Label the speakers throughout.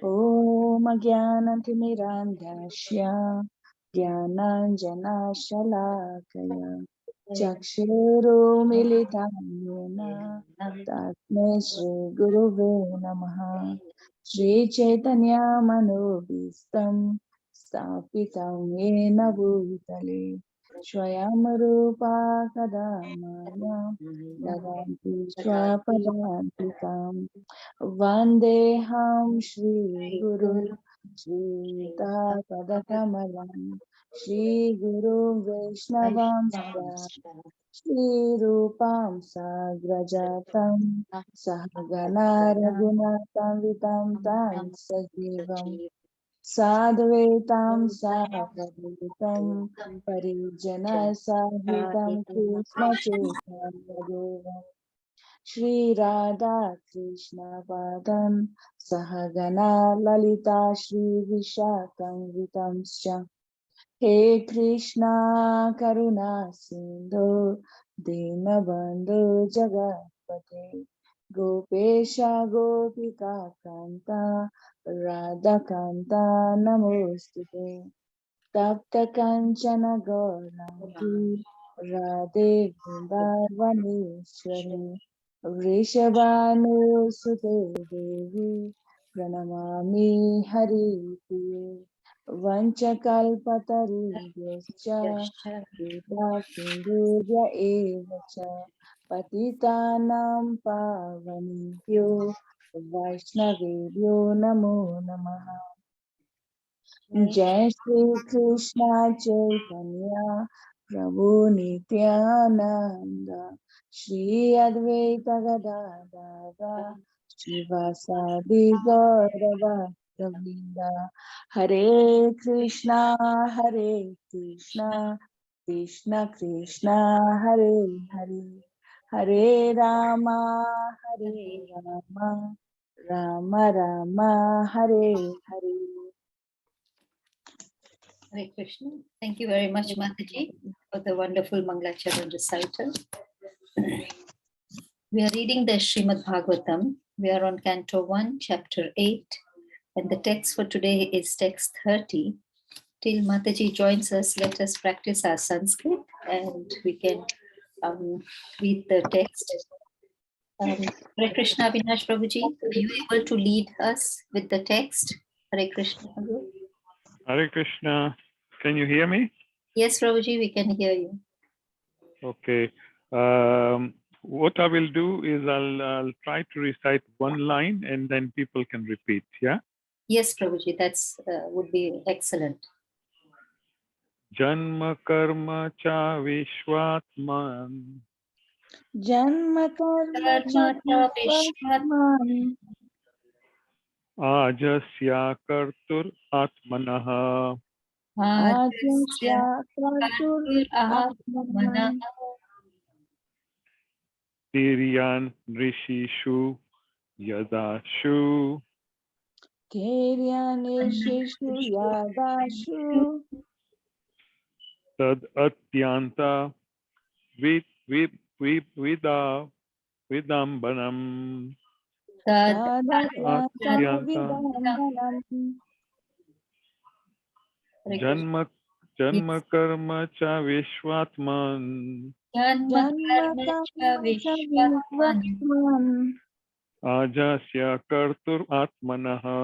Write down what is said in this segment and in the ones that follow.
Speaker 1: Om Jnanatimirandhasya Jnananjanashalakaya Chakshurumilitam Yena Tasmai Shri Guruve Namaha. Shri Chaitanya Manobhistam Stapitam Yena Bhutale Swayam Rupa Kadamaya Dadanti Swapadantikam Vandeham Shri Guru Shri Padakamalam Shri Guru Vaishnavam Shri Rupam Sagrajatam Sahagana Raghunatam Vitam Tan Sajivam Sadhvetam Savadvitam Parijana Sahitam Krishna Chaitanya Shri Radha Krishna Padam Sahagana Lalita Shri Vishakam Vitamscha He Krishna Karuna Sindhu Dinabandhu Jagatpate Gopesha Gopika Kanta Radha Kanta Namostute Tapta Kanchana Gauraki Radhe Vrindavaneshwari Vrishabhanusute Devi Pranamami Hari Priye Vanchakalpatarubhyascha Kripa Sindhubhya Evacha Patitanam Pavanebhyo Vaishnavebhyo Namo Namaha. Jai Shri Krishna Chaitanya Prabhu Nityananda Shri Advaita Gadadara Shivasadi Gaurava Govinda Hare Krishna Krishna Krishna Hare Hare Hare Rama Rama Rama Hare Hare.
Speaker 2: Hare Krishna. Thank you very much, Mataji, for the wonderful Mangalacharan recital. We are reading the Srimad Bhagavatam. We are on Canto 1, Chapter 8, and the text for today is text 30. Till Mataji joins us, let us practice our Sanskrit and we can read the text. Hare Krishna, Avinash Prabhuji, are you able to lead us with the text? Hare Krishna.
Speaker 3: Hare Krishna. Can you hear me?
Speaker 2: Yes, Prabhuji, we can hear you.
Speaker 3: Okay. What I will do is I'll try to recite one line and then people can repeat. Yeah.
Speaker 2: Yes, Prabhuji, that's would be excellent.
Speaker 3: Janma karma cha vishwatman.
Speaker 1: Janma karma cha vishwatman.
Speaker 3: Ajasya kartur atmanaha.
Speaker 1: Ajasya kartur atmanaha.
Speaker 3: Tiryan rishishu yadashu.
Speaker 1: Tiryaneshishu yadashu.
Speaker 3: Tad atyanta vidambanam.
Speaker 1: Tadatyanta vidambanam.
Speaker 3: Janma karma cha vishwatman.
Speaker 1: Janma karma cha vishwatman.
Speaker 3: Ajasya kartur atmanaha.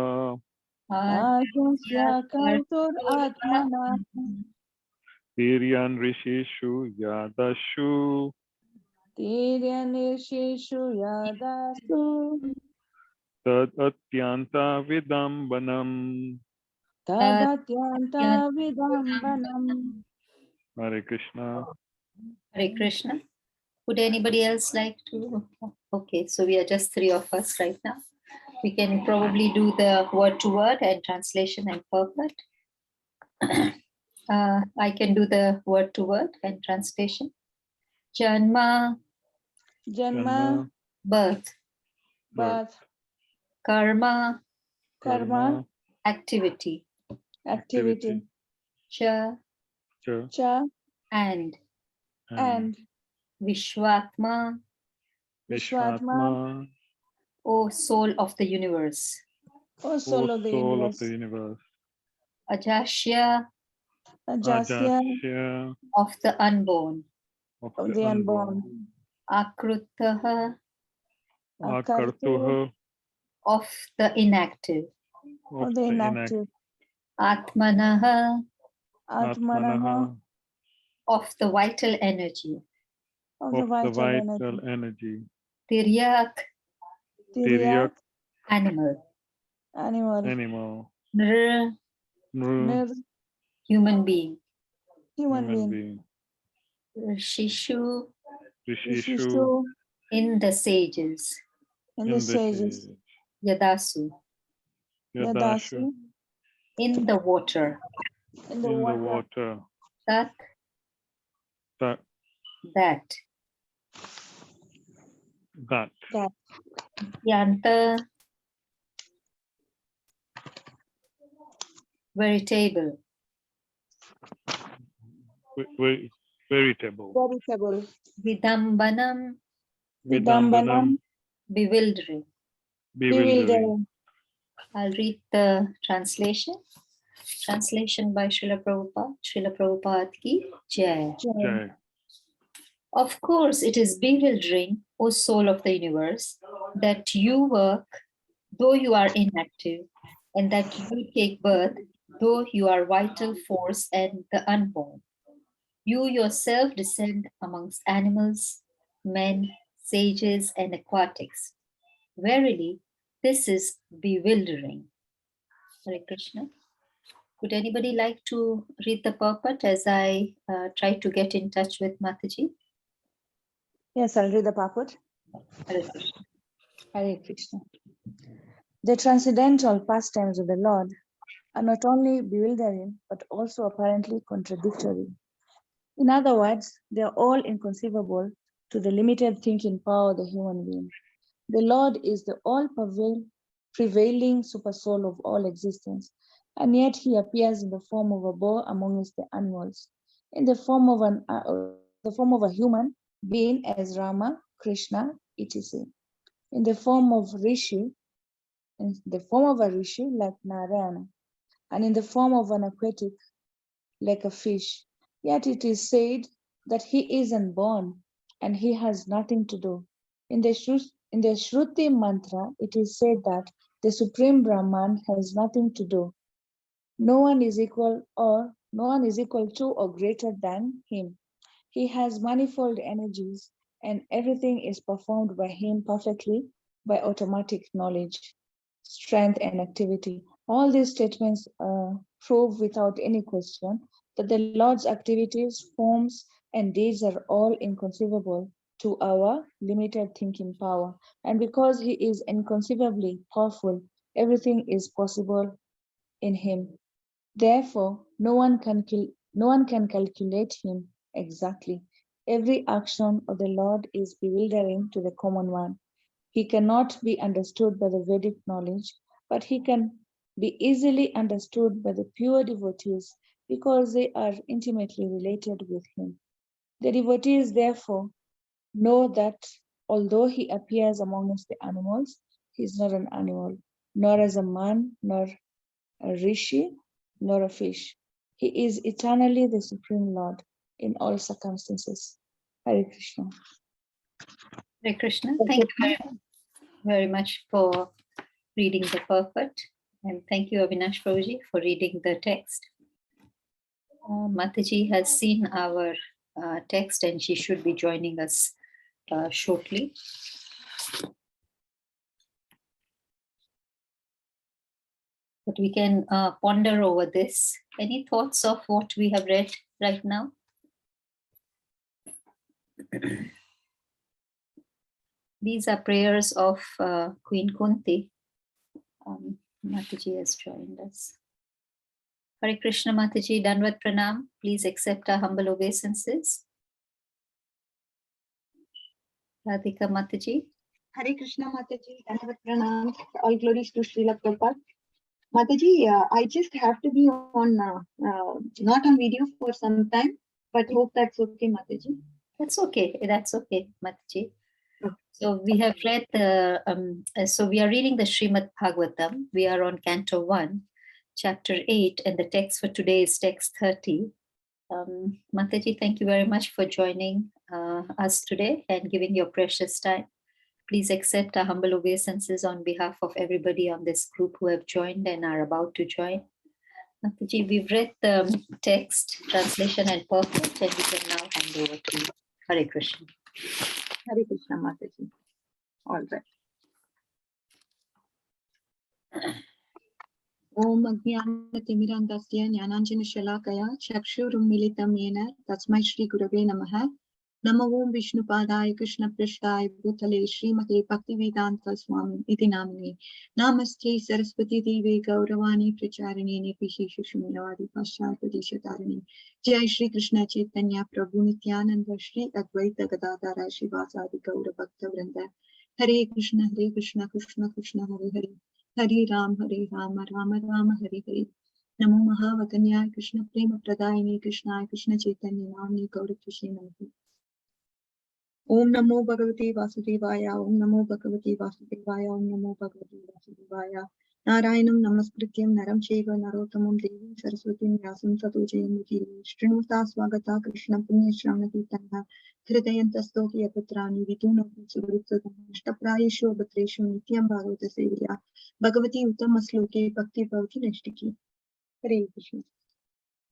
Speaker 1: Ajasya kartur atmanaha.
Speaker 3: Tiryan rishishu yadashu.
Speaker 1: Tiryaneshishu yadasu.
Speaker 3: Tad atyanta vidambanam.
Speaker 1: Tadatyanta vidambanam.
Speaker 3: Hare Krishna.
Speaker 2: Hare Krishna. Would anybody else like to? Okay, so we are just three of us right now. We can probably do the word to word and translation and purport. I can do the word to word and translation. Janma, birth. Karma, activity. Cha, and. Vishwatma, O soul of the universe.
Speaker 1: O
Speaker 3: O
Speaker 1: soul of the
Speaker 3: soul of the
Speaker 1: universe.
Speaker 3: universe.
Speaker 2: Ajasya
Speaker 1: Ajasya
Speaker 3: Ajasya
Speaker 2: of the unborn.
Speaker 3: of
Speaker 1: of
Speaker 3: the
Speaker 1: the
Speaker 3: unborn.
Speaker 1: unborn.
Speaker 2: Akrutaha
Speaker 3: Akartuha
Speaker 2: of the inactive.
Speaker 3: of
Speaker 1: the
Speaker 3: the
Speaker 1: inactive.
Speaker 2: Atmanaha
Speaker 1: Atmanaha
Speaker 2: of the vital energy.
Speaker 1: of the
Speaker 3: of the
Speaker 1: vital
Speaker 3: vital
Speaker 1: energy.
Speaker 3: energy.
Speaker 2: Tiryak
Speaker 1: Tiryak
Speaker 2: animal.
Speaker 1: animal.
Speaker 3: Animal.
Speaker 2: Nr
Speaker 3: Nr
Speaker 1: Nir
Speaker 2: human being.
Speaker 1: human
Speaker 3: human
Speaker 1: being.
Speaker 3: being.
Speaker 2: Shishu
Speaker 3: Rishishu
Speaker 1: Shishu
Speaker 2: in the sages.
Speaker 1: in
Speaker 3: in
Speaker 1: the
Speaker 3: the
Speaker 1: sages.
Speaker 3: sage.
Speaker 2: Yadasu
Speaker 3: Yadasu
Speaker 1: Yadasu
Speaker 2: in the water.
Speaker 1: in the
Speaker 3: in the
Speaker 1: water.
Speaker 3: water.
Speaker 2: Tat
Speaker 3: That
Speaker 2: that.
Speaker 3: that.
Speaker 1: That
Speaker 2: Yanta veritable.
Speaker 3: Veritable.
Speaker 1: veritable.
Speaker 2: Vidambanam
Speaker 1: Vidambanam
Speaker 2: bewildering.
Speaker 3: Bewildering.
Speaker 1: bewildering.
Speaker 2: I'll read the translation. Translation by Srila Prabhupada. Srila Prabhupada ki Jai.
Speaker 3: Jai.
Speaker 2: Of course, it is bewildering, O soul of the universe, that you work, though you are inactive, and that you take birth, though you are vital force and the unborn. You yourself descend amongst animals, men, sages, and aquatics. Verily, this is bewildering. Hare Krishna. Would anybody like to read the purport as I try to get in touch with Mataji?
Speaker 1: Yes, I'll read the purport.
Speaker 2: Hare Krishna.
Speaker 1: Hare Krishna. The transcendental pastimes of the Lord are not only bewildering, but also apparently contradictory. In other words, they are all inconceivable to the limited thinking power of the human being. The Lord is the all-prevailing supersoul of all existence, and yet he appears in the form of a boar amongst the animals, in the form of a human being as Rama, Krishna, etc. In the form of a rishi like Narayana, and in the form of an aquatic like a fish. Yet it is said that he isn't born and he has nothing to do. In the Shruti mantra, it is said that the Supreme Brahman has nothing to do. No one is equal to or greater than him. He has manifold energies, and everything is performed by him perfectly by automatic knowledge, strength, and activity. All these statements prove without any question that the Lord's activities, forms, and deeds are all inconceivable to our limited thinking power. And because he is inconceivably powerful, everything is possible in him. Therefore, no one can calculate him exactly. Every action of the Lord is bewildering to the common one. He cannot be understood by the Vedic knowledge, but he can be easily understood by the pure devotees because they are intimately related with him. The devotees, therefore, know that although he appears amongst the animals, he is not an animal, nor as a man, nor a rishi, nor a fish. He is eternally the Supreme Lord in all circumstances. Hare Krishna.
Speaker 2: Hare Krishna. Thank you very much for reading the purport. And thank you, Avinash Prabhuji, for reading the text. Mataji has seen our text and she should be joining us shortly. But we can ponder over this. Any thoughts of what we have read right now? These are prayers of Queen Kunti. Mataji has joined us. Hare Krishna Mataji, Danvat Pranam. Please accept our humble obeisances. Radhika Mataji.
Speaker 4: Hare Krishna Mataji, Dandavat Pranam, all glories to Srila Prabhupada. Mataji, I just have to be on, not on video for some time, but hope that's okay, Mataji.
Speaker 2: That's okay. That's okay, Mataji.
Speaker 4: Okay.
Speaker 2: So we have read so we are reading the Srimad Bhagavatam. We are on Canto 1, Chapter 8, and the text for today is text 30. Mataji, thank you very much for joining us today and giving your precious time. Please accept our humble obeisances on behalf of everybody on this group who have joined and are about to join. Mataji, we've read the text, translation and purport, and we can now hand over to you. Hare Krishna.
Speaker 4: Hare Krishna, Mataji. All right. Om Ajnanatimirandasya Jnananjana Shalakaya Chakshurummilitam Yena Tasmai Shri Gurave Namaha. Namo Om Vishnupadaya Krishna Prishtaya Bhutale Srimate Bhaktivedanta Swami Iti Namane. Namaste Saraswati Devi Gauravani Pracharini Pishishu Shumyavadi Paschatadishatarani. Jai Shri Krishna Chaitanya Prabhu Nityananda Shri Advaita Gadadara Shivasadi Gaura Bhakta Vrinda. Hare Krishna Krishna Krishna Hare Hare. Hare Ram Rama Rama Hare Hare. Namo Mahavakanyaya Krishna Prema Pradayini Krishna Krishna Chaitanya Namni Gaura Krishna Namaste. Om Namo Bhagavate Vasudevaya. Om Namo Bhagavate Vasudevaya. Om Namo Bhagavate Vasudevaya. Narayanam Namaskrityam Naram Cheva Narottamam Devim Saraswatim Vyasam Tato Jayamiti. Shrinuta Swagata Krishna Punya Shramati Tanda. Hridayantastoki Apatrani Vituna Suvritsata Ashtaprayeshu Abhatreshu Nityam Bhagavata Sevya. Bhagavati Uttama Sloke Bhakti Bhavati Nashtiki. Hare Krishna.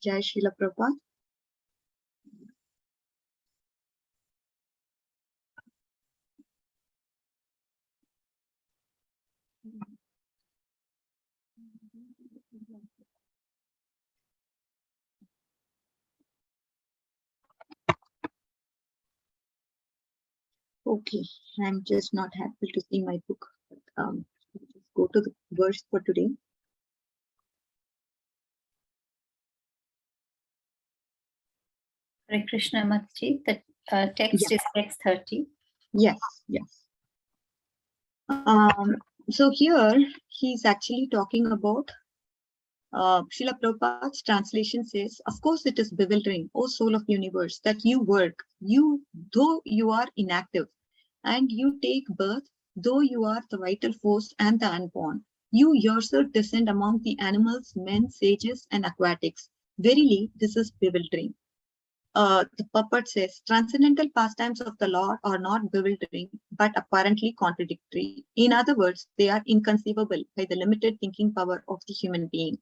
Speaker 4: Jai Srila Prabhupada. Okay, I'm just not happy to see my book. But, let's go to the verse for today.
Speaker 2: Hare Krishna, Mataji. The text is text 30.
Speaker 4: Yes. So here he's actually talking about Srila Prabhupada's translation says, of course it is bewildering, O soul of universe, that you work, though you are inactive, and you take birth, though you are the vital force and the unborn. You yourself descend among the animals, men, sages, and aquatics. Verily, this is bewildering. The purport says, transcendental pastimes of the Lord are not bewildering, but apparently contradictory. In other words, they are inconceivable by the limited thinking power of the human being.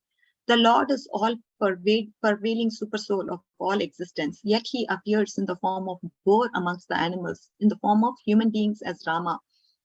Speaker 4: The Lord is all pervading supersoul of all existence, yet he appears in the form of boar amongst the animals, in the form of human beings as Rama,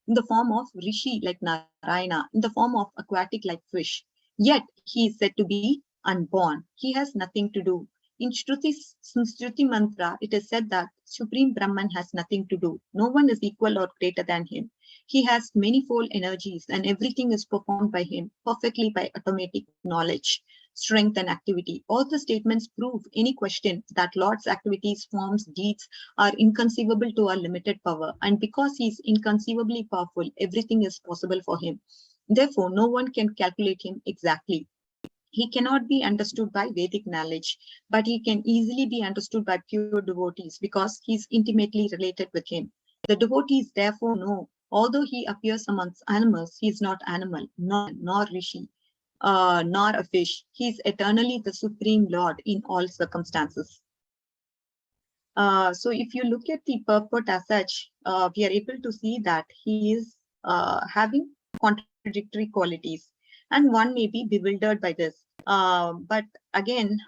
Speaker 4: in the form of Rishi like Narayana, in the form of aquatic like fish. Yet he is said to be unborn. He has nothing to do. In Shruti Mantra, it is said that Supreme Brahman has nothing to do. No one is equal or greater than him. He has manifold energies and everything is performed by him perfectly by automatic knowledge, strength and activity. All the statements prove any question that Lord's activities, forms, deeds are inconceivable to our limited power. And because he is inconceivably powerful, everything is possible for him. Therefore, no one can calculate him exactly. He cannot be understood by Vedic knowledge, but he can easily be understood by pure devotees because he is intimately related with him. The devotees therefore know, although he appears amongst animals, he is not animal, nor rishi, nor a fish. He is eternally the Supreme Lord in all circumstances. So if you look at the purport as such, we are able to see that he is having contradictory qualities. And one may be bewildered by this. But again,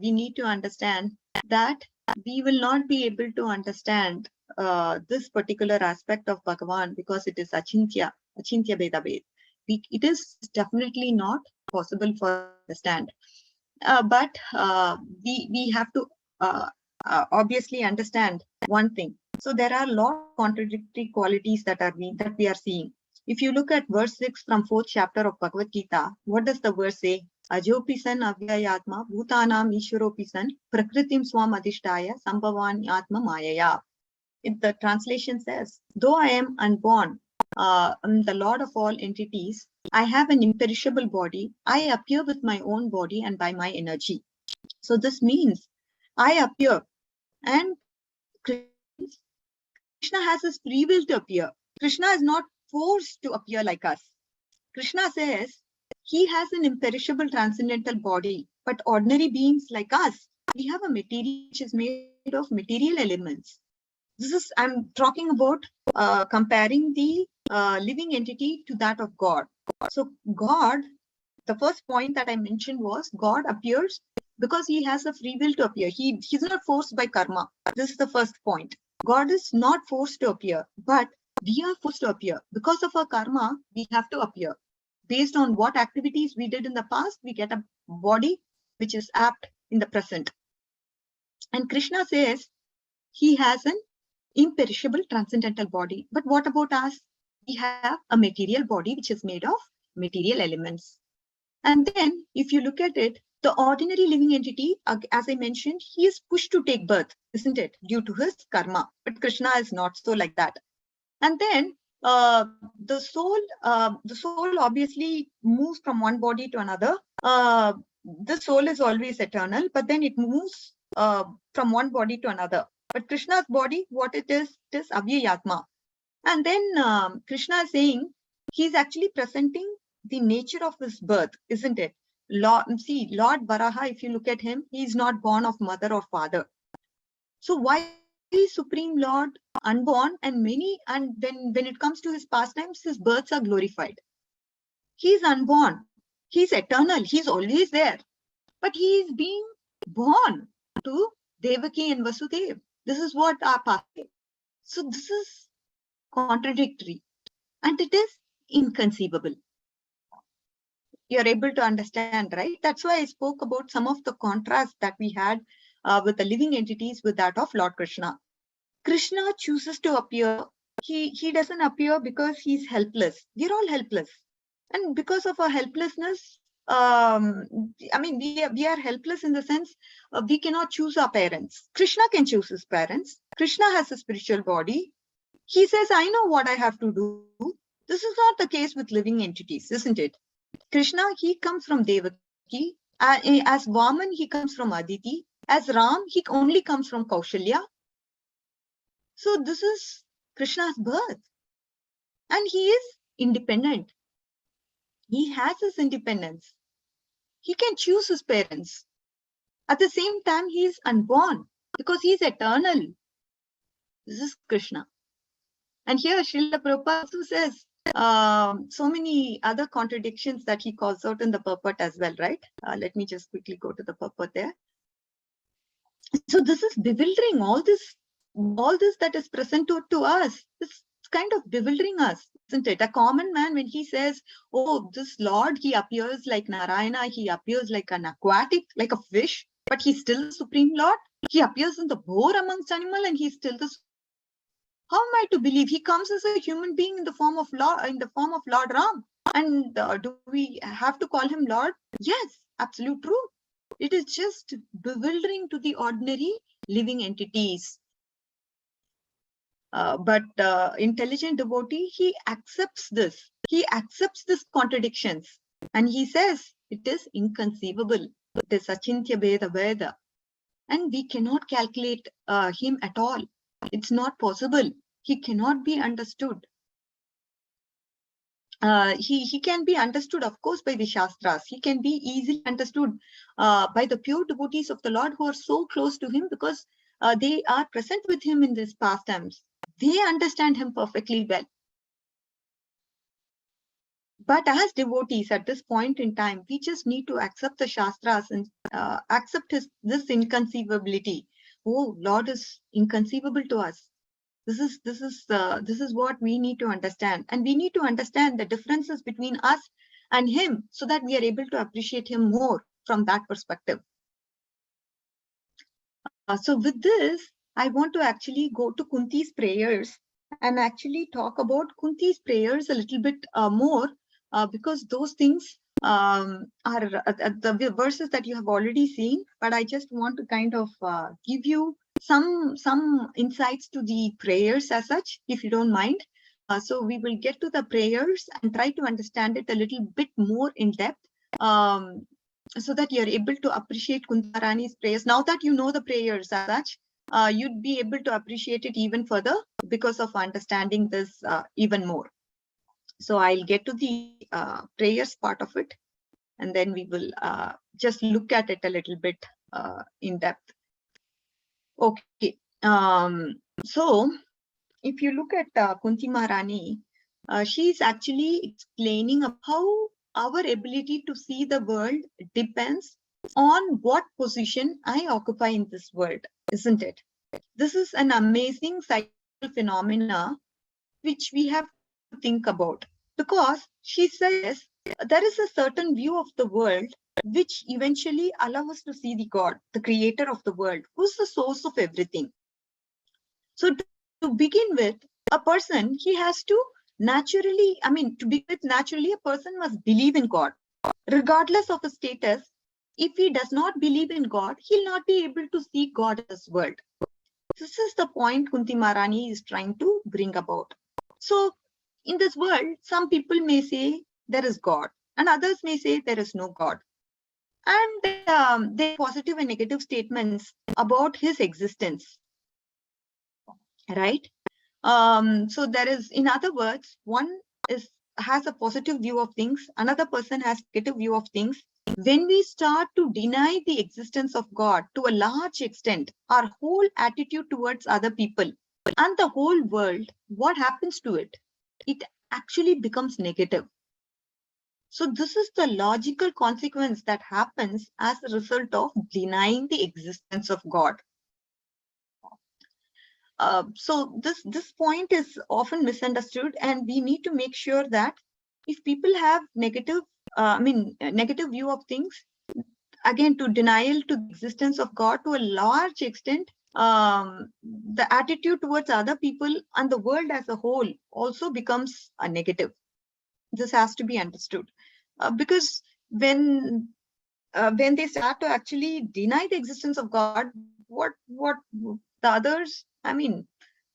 Speaker 4: we need to understand that we will not be able to understand this particular aspect of Bhagavan because it is Achintya Veda Ved. It is definitely not possible for us to understand. But we have to obviously understand one thing. So there are a lot of contradictory qualities that we are seeing. If you look at verse 6 from 4th chapter of Bhagavad Gita, what does the verse say? Ajopisan avyayatma bhutanam ishwaropisan prakritim swam adhishtaya sambhavan atma mayaya. The translation says, though I am unborn, I'm the Lord of all entities, I have an imperishable body, I appear with my own body and by my energy. So this means I appear and Krishna has his free will to appear. Krishna is not forced to appear like us. Krishna says he has an imperishable transcendental body, but ordinary beings like us, we have a material which is made of material elements. I'm talking about comparing the living entity to that of God. So God, the first point that I mentioned was God appears because he has a free will to appear. He's not forced by karma. This is the first point. God is not forced to appear, but we are forced to appear. Because of our karma, we have to appear. Based on what activities we did in the past, we get a body which is apt in the present. And Krishna says he has an imperishable transcendental body. But what about us? We have a material body which is made of material elements. And then if you look at it, the ordinary living entity, as I mentioned, he is pushed to take birth, isn't it? Due to his karma. But Krishna is not so like that. And then the soul obviously moves from one body to another. The soul is always eternal, but then it moves from one body to another. But Krishna's body, what it is Avyayatma. And then Krishna is saying he's actually presenting the nature of his birth, isn't it? Lord Varaha, if you look at him, he's not born of mother or father. So why is Supreme Lord unborn? And when it comes to his pastimes, his births are glorified. He's unborn. He's eternal. He's always there. But he is being born to Devaki and Vasudev. This is what our past is. So this is contradictory and it is inconceivable. You're able to understand, right? That's why I spoke about some of the contrast that we had with the living entities with that of Lord Krishna. Krishna chooses to appear. He doesn't appear because he's helpless. We're all helpless. And because of our helplessness, we are helpless in the sense we cannot choose our parents. Krishna can choose his parents. Krishna has a spiritual body. He says, I know what I have to do. This is not the case with living entities, isn't it? Krishna, he comes from Devaki. As Vaman, he comes from Aditi. As Ram, he only comes from Kaushalya. So this is Krishna's birth. And he is independent. He has his independence. He can choose his parents. At the same time, he is unborn because he is eternal. This is Krishna. And here Srila Prabhupada also says so many other contradictions that he calls out in the purport as well, right? Let me just quickly go to the purport there. So this is bewildering. All this that is present to us, it's kind of bewildering us, isn't it? A common man, when he says, oh, this Lord, he appears like Narayana, he appears like an aquatic, like a fish, but he's still the Supreme Lord. He appears in the boar amongst animals and he's still the. How am I to believe? He comes as a human being in the form of Lord Ram. And do we have to call him Lord? Yes, absolute truth. It is just bewildering to the ordinary living entities. But intelligent devotee, he accepts this. He accepts these contradictions. And he says, it is inconceivable. It is Achintya Veda Veda. And we cannot calculate him at all. It's not possible. He cannot be understood. He can be understood, of course, by the Shastras. He can be easily understood by the pure devotees of the Lord who are so close to him because they are present with him in these pastimes. They understand him perfectly well. But as devotees at this point in time, we just need to accept the Shastras and accept this inconceivability. Oh, Lord is inconceivable to us. This is what we need to understand. And we need to understand the differences between us and him so that we are able to appreciate him more from that perspective. So with this, I want to actually go to Kunti's prayers and actually talk about Kunti's prayers a little bit more because those things are the verses that you have already seen, but I just want to kind of give you some insights to the prayers as such, if you don't mind. So we will get to the prayers and try to understand it a little bit more in depth so that you're able to appreciate Kunti Maharani's prayers. Now that you know the prayers as such, you'd be able to appreciate it even further because of understanding this even more. So I'll get to the prayers part of it, and then we will just look at it a little bit in depth. Okay. So if you look at Kunti Maharani, she's actually explaining how our ability to see the world depends on what position I occupy in this world, isn't it? This is an amazing psychological phenomena which we have to think about, because she says there is a certain view of the world which eventually allows us to see the God, the creator of the world, who's the source of everything. So to begin with, a person, he has to naturally, to begin with, naturally, a person must believe in God, regardless of his status. If he does not believe in God, he'll not be able to see God in this world. This is the point Kunti Maharani is trying to bring about. So in this world, some people may say there is God, and others may say there is no God. And there are positive and negative statements about his existence, right? So there is, in other words, one has a positive view of things, another person has negative view of things. When we start to deny the existence of God to a large extent, our whole attitude towards other people and the whole world, what happens to it? It actually becomes negative. So this is the logical consequence that happens as a result of denying the existence of God. So this point is often misunderstood, and we need to make sure that if people have negative, negative view of things, again, to denial to the existence of God to a large extent, the attitude towards other people and the world as a whole also becomes a negative. This has to be understood, because when they start to actually deny the existence of God, what the others,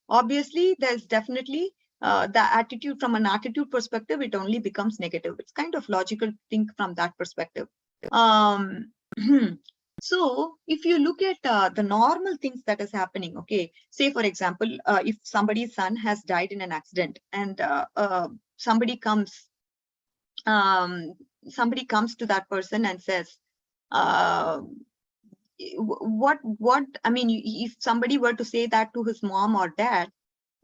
Speaker 4: obviously there's definitely the attitude, from an attitude perspective, it only becomes negative. It's kind of logical to think from that perspective. So if you look at the normal things that is happening, okay, say for example, if somebody's son has died in an accident, and somebody comes to that person and says, if somebody were to say that to his mom or dad,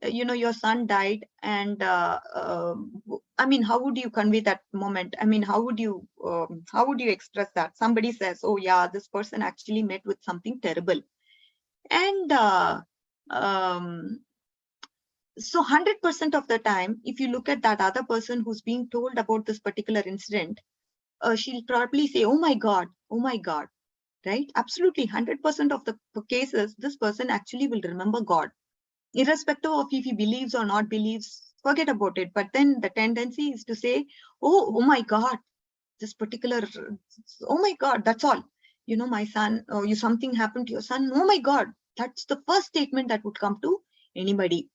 Speaker 4: your son died, and how would you convey that moment? How would you express that? Somebody says, oh yeah, this person actually met with something terrible, and so 100% of the time, if you look at that other person who's being told about this particular incident, she'll probably say, oh my God, right? Absolutely, 100% of the cases, this person actually will remember God, irrespective of if he believes or not believes. Forget about it. But then the tendency is to say, oh my God, this particular, oh my God, that's all. My son, or something happened to your son. Oh my God, that's the first statement that would come to anybody.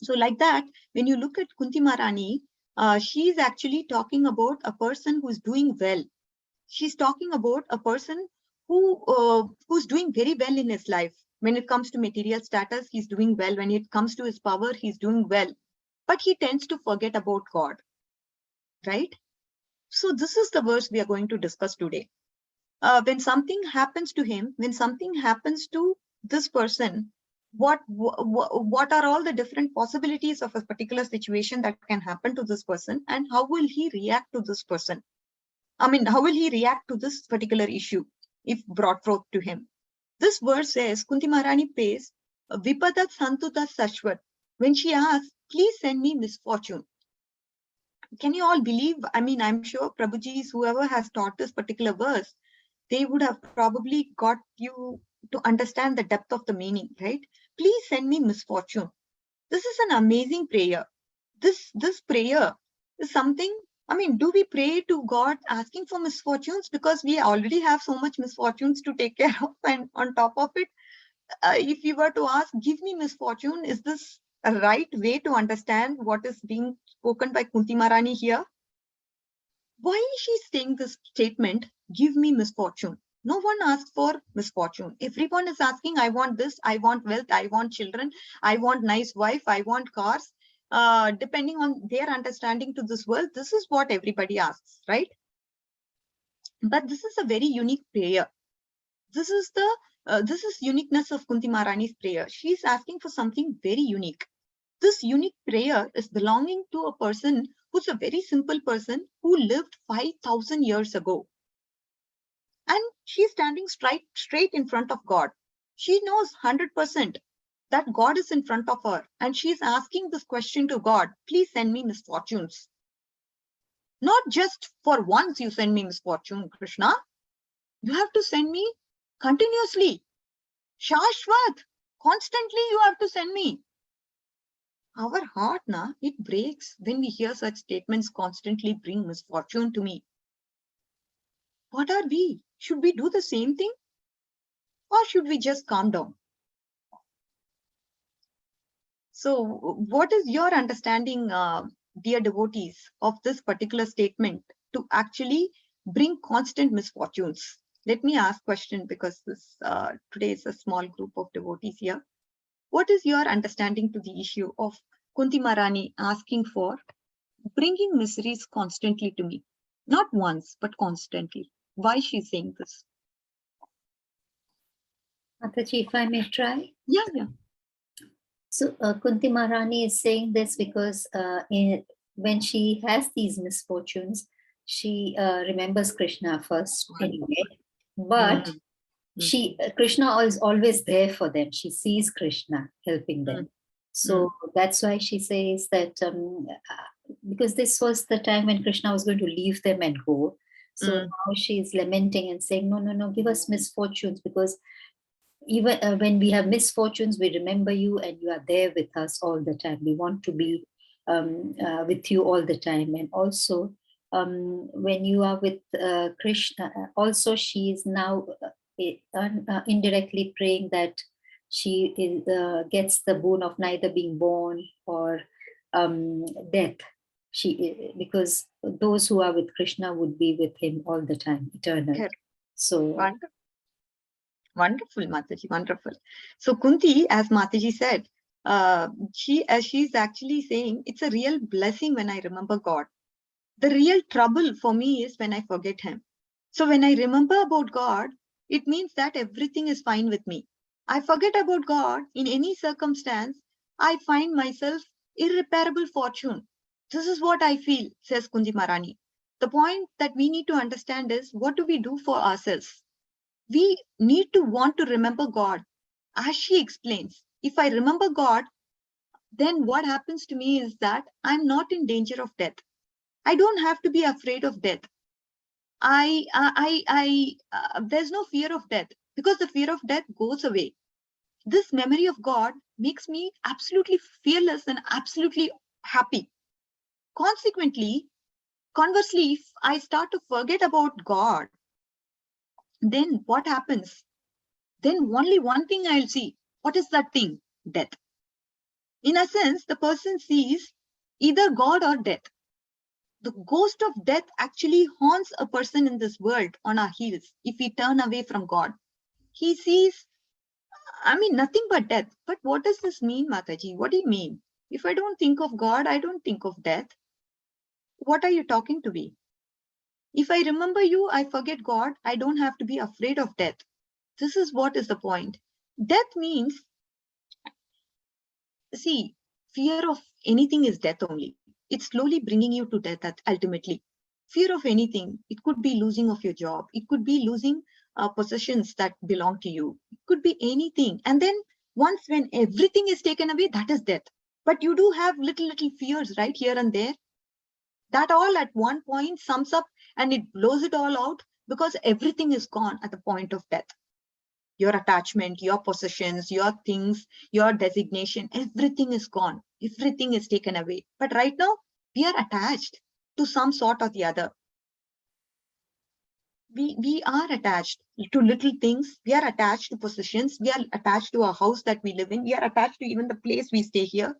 Speaker 4: So like that, when you look at Kunti Maharani, she's actually talking about a person who's doing well. She's talking about a person who's doing very well in his life. When it comes to material status, he's doing well. When it comes to his power, he's doing well. But he tends to forget about God, right? So this is the verse we are going to discuss today. When something happens to him, when something happens to this person, what are all the different possibilities of a particular situation that can happen to this person, and how will he react to this person? How will he react to this particular issue if brought forth to him? This verse says, Kunti Maharani pays Vipadat Santuta Sashwat. When she asks, please send me misfortune. Can you all believe? I'm sure Prabhuji's, whoever has taught this particular verse, they would have probably got you to understand the depth of the meaning, right? Please send me misfortune. This is an amazing prayer. This prayer is something, do we pray to God asking for misfortunes because we already have so much misfortunes to take care of, and on top of it, if you were to ask, give me misfortune, is this a right way to understand what is being spoken by Kunti Maharani here? Why is she saying this statement, give me misfortune? No one asks for misfortune. Everyone is asking, I want this, I want wealth, I want children, I want nice wife, I want cars. Depending on their understanding to this world, this is what everybody asks, right? But this is a very unique prayer. This is uniqueness of Kunti Maharani's prayer. She's asking for something very unique. This unique prayer is belonging to a person who's a very simple person who lived 5,000 years ago. And she's standing straight in front of God. She knows 100% that God is in front of her. And she's asking this question to God, please send me misfortunes. Not just for once you send me misfortune, Krishna. You have to send me continuously. Shashwat, constantly you have to send me. Our heart, it breaks when we hear such statements, constantly bring misfortune to me. What are we? Should we do the same thing? Or should we just calm down? So what is your understanding, dear devotees, of this particular statement to actually bring constant misfortunes? Let me ask question, because this today is a small group of devotees here. What is your understanding to the issue of Kunti Maharani asking for bringing miseries constantly to me? Not once, but constantly. Why she's saying this?
Speaker 2: Mataji, if I may try.
Speaker 4: Yeah.
Speaker 2: So Kunti Maharani is saying this because when she has these misfortunes, she remembers Krishna first anyway, but Krishna is always there for them. She sees Krishna helping them. So that's why she says that because this was the time when Krishna was going to leave them and go. So now she's lamenting and saying, no, give us misfortunes, because even when we have misfortunes, we remember you and you are there with us all the time. We want to be with you all the time. And also when you are with Krishna, also she is now indirectly praying that she gets the boon of neither being born or death. Because those who are with Krishna would be with him all the time, eternal.
Speaker 4: Correct.
Speaker 2: So
Speaker 4: wonderful, Mataji, wonderful. So Kunti, as Mataji said, she's actually saying it's a real blessing when I remember God. The real trouble for me is when I forget him. So when I remember about God, it means that everything is fine with me. I forget about God in any circumstance, I find myself irreparable fortune. This is what I feel, says Kunti Maharani. The point that we need to understand is, what do we do for ourselves? We need to want to remember God. As she explains, if I remember God, then what happens to me is that I'm not in danger of death. I don't have to be afraid of death. There's no fear of death, because the fear of death goes away. This memory of God makes me absolutely fearless and absolutely happy. Consequently, conversely, if I start to forget about God, then what happens? Then only one thing I'll see. What is that thing? Death. In a sense, the person sees either God or death. The ghost of death actually haunts a person in this world on our heels if we turn away from God. He sees, nothing but death. But what does this mean, Mataji? What do you mean? If I don't think of God, I don't think of death. What are you talking to me? If I remember you, I forget God. I don't have to be afraid of death. This is what is the point. Death means, see, fear of anything is death only. It's slowly bringing you to death ultimately. Fear of anything. It could be losing of your job. It could be losing possessions that belong to you. It could be anything. And then once when everything is taken away, that is death. But you do have little fears right here and there. That all at one point sums up and it blows it all out, because everything is gone at the point of death. Your attachment, your possessions, your things, your designation, everything is gone. Everything is taken away. But right now, we are attached to some sort or the other. We are attached to little things. We are attached to possessions. We are attached to a house that we live in. We are attached to even the place we stay here.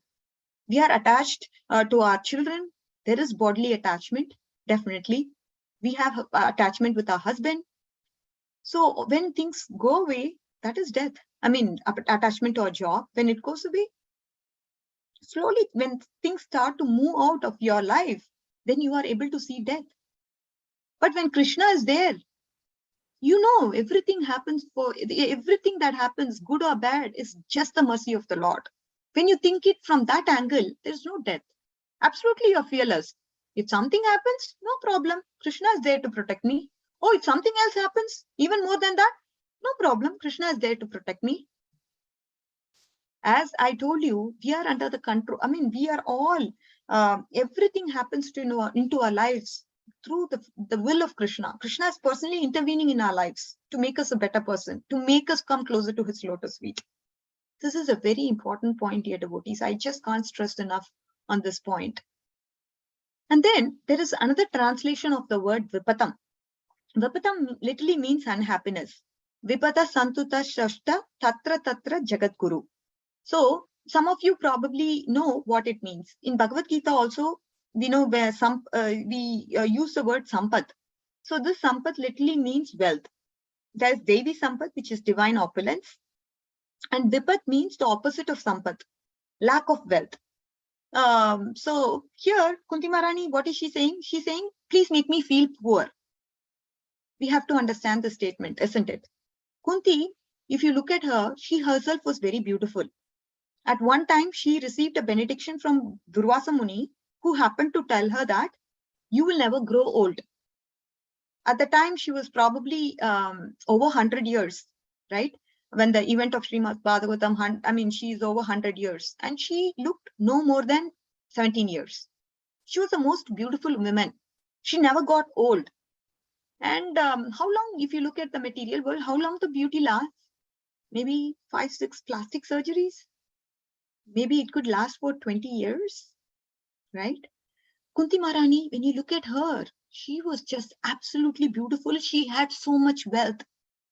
Speaker 4: We are attached to our children. There is bodily attachment, definitely. We have attachment with our husband. So when things go away, that is death. I mean, attachment to a job, when it goes away, slowly, when things start to move out of your life, then you are able to see death. But when Krishna is there, you know, everything that happens, good or bad, is just the mercy of the Lord. When you think it from that angle, there's no death. Absolutely, you're fearless. If something happens, no problem. Krishna is there to protect me. Oh, if something else happens, even more than that, no problem. Krishna is there to protect me. As I told you, we are under the control. I mean, we are all, everything happens into our lives through the will of Krishna. Krishna is personally intervening in our lives to make us a better person, to make us come closer to his lotus feet. This is a very important point, dear devotees. I just can't stress enough on this point. And then there is another translation of the word vipatam. Vipatam literally means unhappiness. Vipata santuta shashta tatra tatra jagadguru. So some of you probably know what it means. In Bhagavad Gita also, we know where we use the word sampat. So this sampat literally means wealth. There's Devi sampat, which is divine opulence. And vipat means the opposite of sampat, lack of wealth. So here, Kunti Maharani, what is she saying? She's saying, please make me feel poor. We have to understand the statement, isn't it? Kunti, if you look at her, she herself was very beautiful. At one time, she received a benediction from Durvasa Muni, who happened to tell her that you will never grow old. At the time, she was probably over 100 years, right? When the event of Srimad Bhagavatam, I mean, she is over 100 years, and she looked no more than 17 years. She was the most beautiful woman. She never got old. And how long, if you look at the material world, how long the beauty lasts? Maybe 5-6 plastic surgeries. Maybe it could last for 20 years, right? Kunti Maharani, when you look at her, she was just absolutely beautiful. She had so much wealth.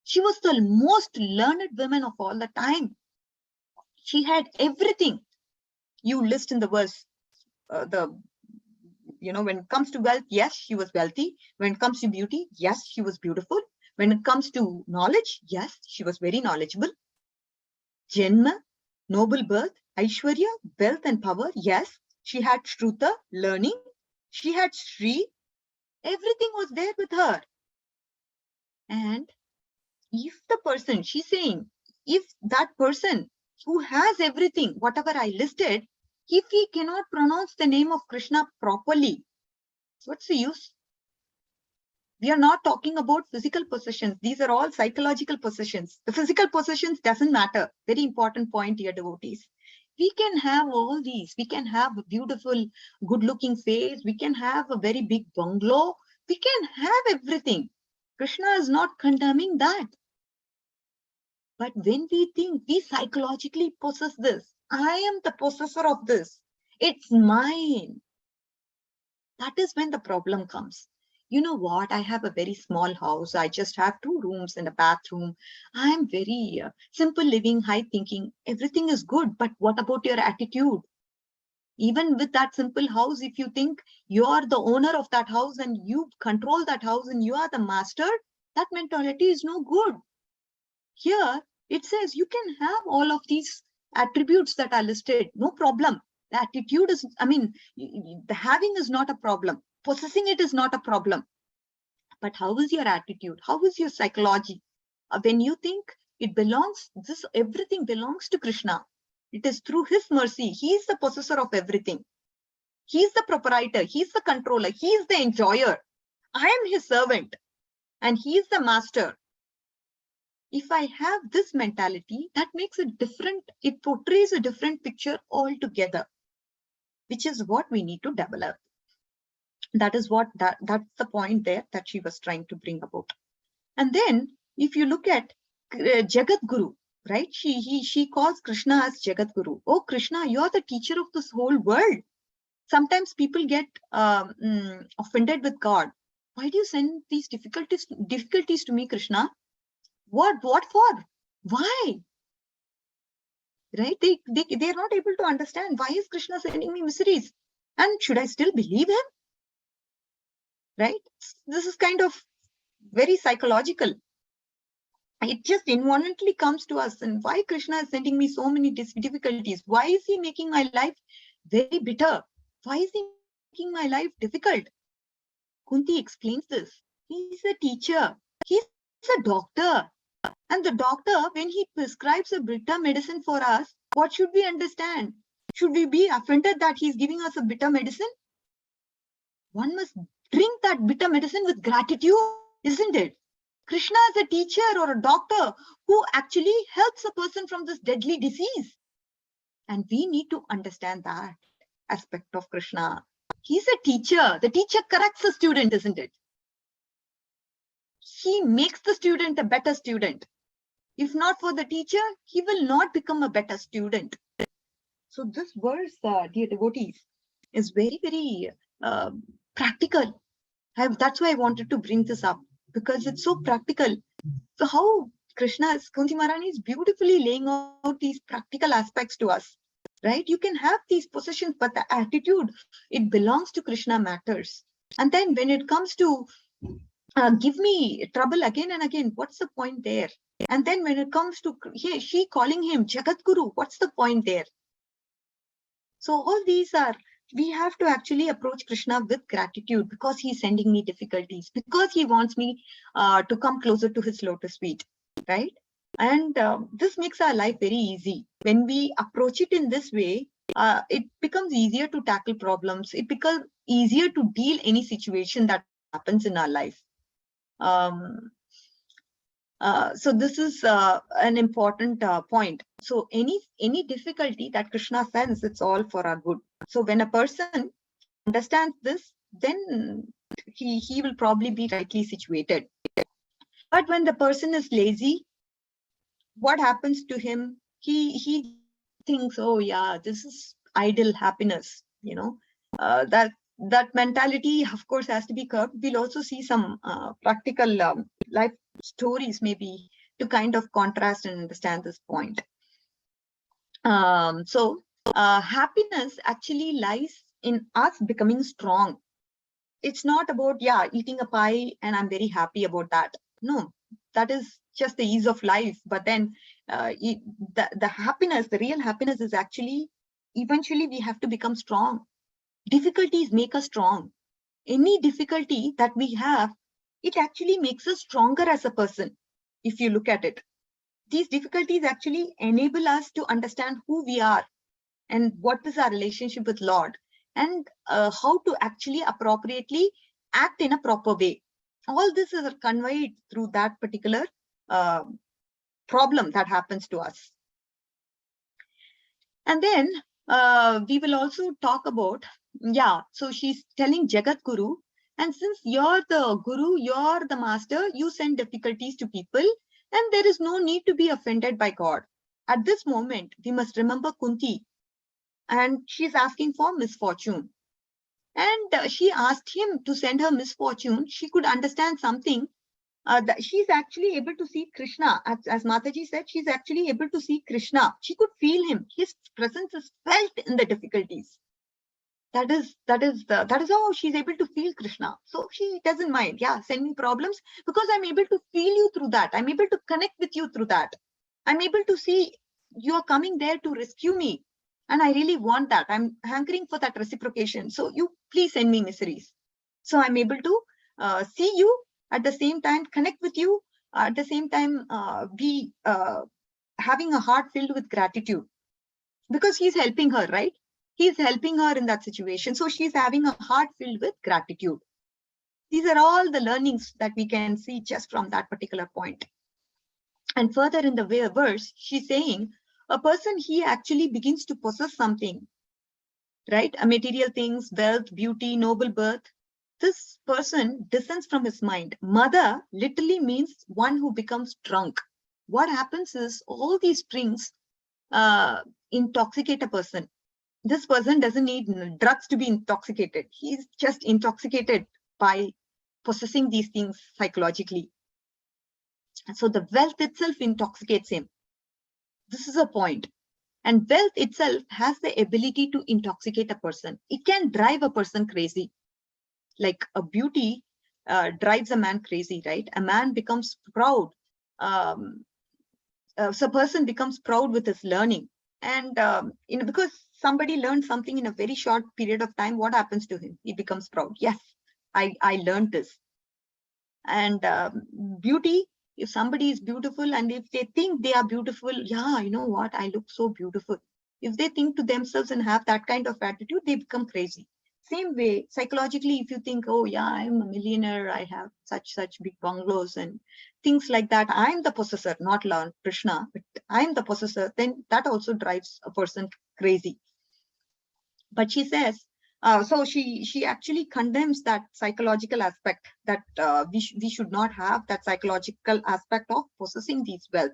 Speaker 4: She was the most learned woman of all the time. She had everything. You list in the verse, when it comes to wealth, yes, she was wealthy. When it comes to beauty, yes, she was beautiful. When it comes to knowledge, yes, she was very knowledgeable. Janma, noble birth, Aishwarya, wealth and power, yes. She had Shruta, learning. She had Shri. Everything was there with her. And if the person, she's saying, if that person who has everything, whatever I listed, if he cannot pronounce the name of Krishna properly, what's the use? We are not talking about physical possessions. These are all psychological possessions. The physical possessions doesn't matter. Very important point here, devotees. We can have all these. We can have a beautiful, good-looking face. We can have a very big bungalow. We can have everything. Krishna is not condemning that. But when we think we psychologically possess this, I am the possessor of this, it's mine. That is when the problem comes. You know what? I have a very small house. I just have 2 rooms and a bathroom. I am very simple living, high thinking. Everything is good. But what about your attitude? Even with that simple house, if you think you are the owner of that house and you control that house and you are the master, that mentality is no good. Here, it says you can have all of these attributes that are listed. No problem. The attitude is, the having is not a problem. Possessing it is not a problem. But how is your attitude? How is your psychology? When you think it belongs, everything belongs to Krishna. It is through his mercy. He is the possessor of everything. He is the proprietor. He is the controller. He is the enjoyer. I am his servant. And he is the master. If I have this mentality, that makes it different. It portrays a different picture altogether, which is what we need to develop. That is what that's the point there that she was trying to bring about. And then if you look at Jagat Guru, right? She calls Krishna as Jagat Guru. Oh, Krishna, you are the teacher of this whole world. Sometimes people get offended with God. Why do you send these difficulties to me, Krishna? What for? Why? Right? They're not able to understand why is Krishna sending me miseries, and should I still believe him? Right? This is kind of very psychological. It just involuntarily comes to us. And why Krishna is sending me so many difficulties? Why is he making my life very bitter? Why is he making my life difficult? Kunti explains this. He's a teacher. He's a doctor. And the doctor, when he prescribes a bitter medicine for us, what should we understand? Should we be offended that he's giving us a bitter medicine? One must drink that bitter medicine with gratitude, isn't it? Krishna is a teacher or a doctor who actually helps a person from this deadly disease. And we need to understand that aspect of Krishna. He's a teacher. The teacher corrects the student, isn't it? He makes the student a better student. If not for the teacher, he will not become a better student. So this verse, dear devotees, is very, very practical. That's why I wanted to bring this up, because it's so practical. So how Krishna, Kunti Maharani is beautifully laying out these practical aspects to us, right? You can have these possessions, but the attitude, it belongs to Krishna matters. And then when it comes to give me trouble again and again, what's the point there? And then when it comes to she calling him Jagat Guru, what's the point there? So all these are, we have to actually approach Krishna with gratitude, because he's sending me difficulties, because he wants me to come closer to his lotus feet, right? And this makes our life very easy. When we approach it in this way, it becomes easier to tackle problems. It becomes easier to deal any situation that happens in our life. So this is an important point. So any difficulty that Krishna sends, it's all for our good. So when a person understands this, then he will probably be rightly situated. But when the person is lazy, what happens to him? He thinks, oh yeah, this is idle happiness, you know. That mentality, of course, has to be curbed. We'll also see some practical life stories, maybe, to kind of contrast and understand this point. So happiness actually lies in us becoming strong. It's not about, yeah, eating a pie and I'm very happy about that. No, that is just the ease of life. But then the happiness, the real happiness is actually, eventually we have to become strong. Difficulties make us strong. Any difficulty that we have, it actually makes us stronger as a person. If you look at it, these difficulties actually enable us to understand who we are and what is our relationship with Lord, and how to actually appropriately act in a proper way. All this is conveyed through that particular problem that happens to us. And then we will also talk about, yeah, so she's telling Jagat Guru, and since you're the Guru, you're the master, you send difficulties to people, and there is no need to be offended by God. At this moment, we must remember Kunti, and she's asking for misfortune. And she asked him to send her misfortune. She could understand something. That she's actually able to see Krishna. As Mataji said, she's actually able to see Krishna. She could feel him. His presence is felt in the difficulties. That is how she's able to feel Krishna. So she doesn't mind. Yeah, send me problems, because I'm able to feel you through that. I'm able to connect with you through that. I'm able to see you're coming there to rescue me. And I really want that. I'm hankering for that reciprocation. So you please send me miseries. So I'm able to see you, at the same time connect with you, at the same time be having a heart filled with gratitude, because he's helping her, right? He's helping her in that situation. So she's having a heart filled with gratitude. These are all the learnings that we can see just from that particular point. And further in the verse, she's saying a person, he actually begins to possess something, right? A material things, wealth, beauty, noble birth. This person descends from his mind. Mother literally means one who becomes drunk. What happens is all these drinks intoxicate a person. This person doesn't need drugs to be intoxicated. He's just intoxicated by possessing these things psychologically. So the wealth itself intoxicates him. This is a point. And wealth itself has the ability to intoxicate a person. It can drive a person crazy. Like a beauty drives a man crazy, right? A man becomes proud so a person becomes proud with his learning. And because somebody learned something in a very short period of time, what happens to him? He becomes proud. Yes, I learned this. And beauty, if somebody is beautiful and if they think they are beautiful, yeah, you know what, I look so beautiful. If they think to themselves and have that kind of attitude, they become crazy. Same way, psychologically, if you think, oh yeah, I'm a millionaire, I have such big bungalows and things like that, I'm the possessor, not Lord Krishna, but I'm the possessor, then that also drives a person crazy. But she says, so she actually condemns that psychological aspect, that we should not have that psychological aspect of possessing these wealth.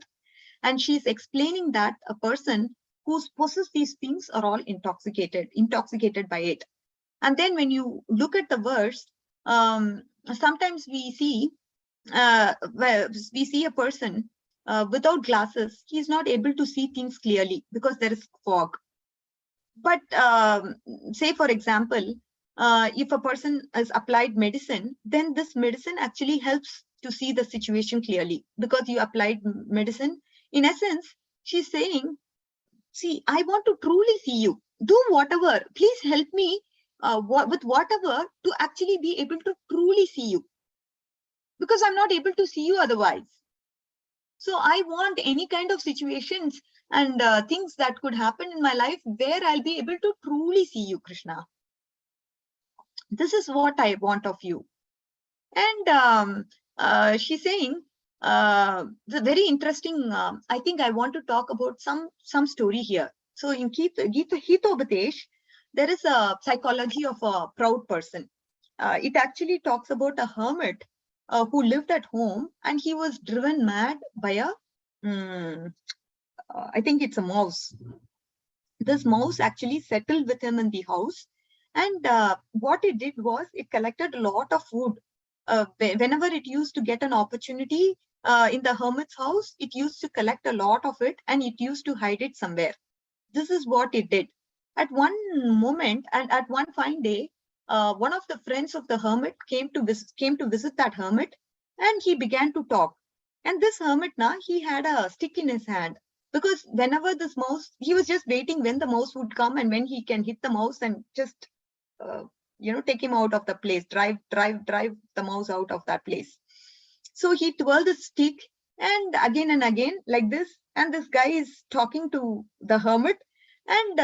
Speaker 4: And she's explaining that a person who's possessed these things are all intoxicated by it. And then when you look at the verse, sometimes we see a person without glasses. He's not able to see things clearly because there is fog. But say, for example, if a person has applied medicine, then this medicine actually helps to see the situation clearly because you applied medicine. In essence, she's saying, see, I want to truly see you. Do whatever. Please help me with whatever to actually be able to truly see you, because I'm not able to see you otherwise. So I want any kind of situations and things that could happen in my life where I'll be able to truly see you, Krishna. This is what I want of you. And she's saying, the very interesting, I think I want to talk about some story here. So in Hitobadesh, there is a psychology of a proud person. It actually talks about a hermit who lived at home, and he was driven mad by a, I think it's a mouse. This mouse actually settled with him in the house. And what it did was it collected a lot of food. Whenever it used to get an opportunity in the hermit's house, it used to collect a lot of it and it used to hide it somewhere. This is what it did. At one moment and at one fine day, one of the friends of the hermit came to visit that hermit, and he began to talk. And this hermit, now he had a stick in his hand, because whenever this mouse, he was just waiting when the mouse would come and when he can hit the mouse and just take him out of the place, drive the mouse out of that place. So he twirled the stick and again like this, and this guy is talking to the hermit, and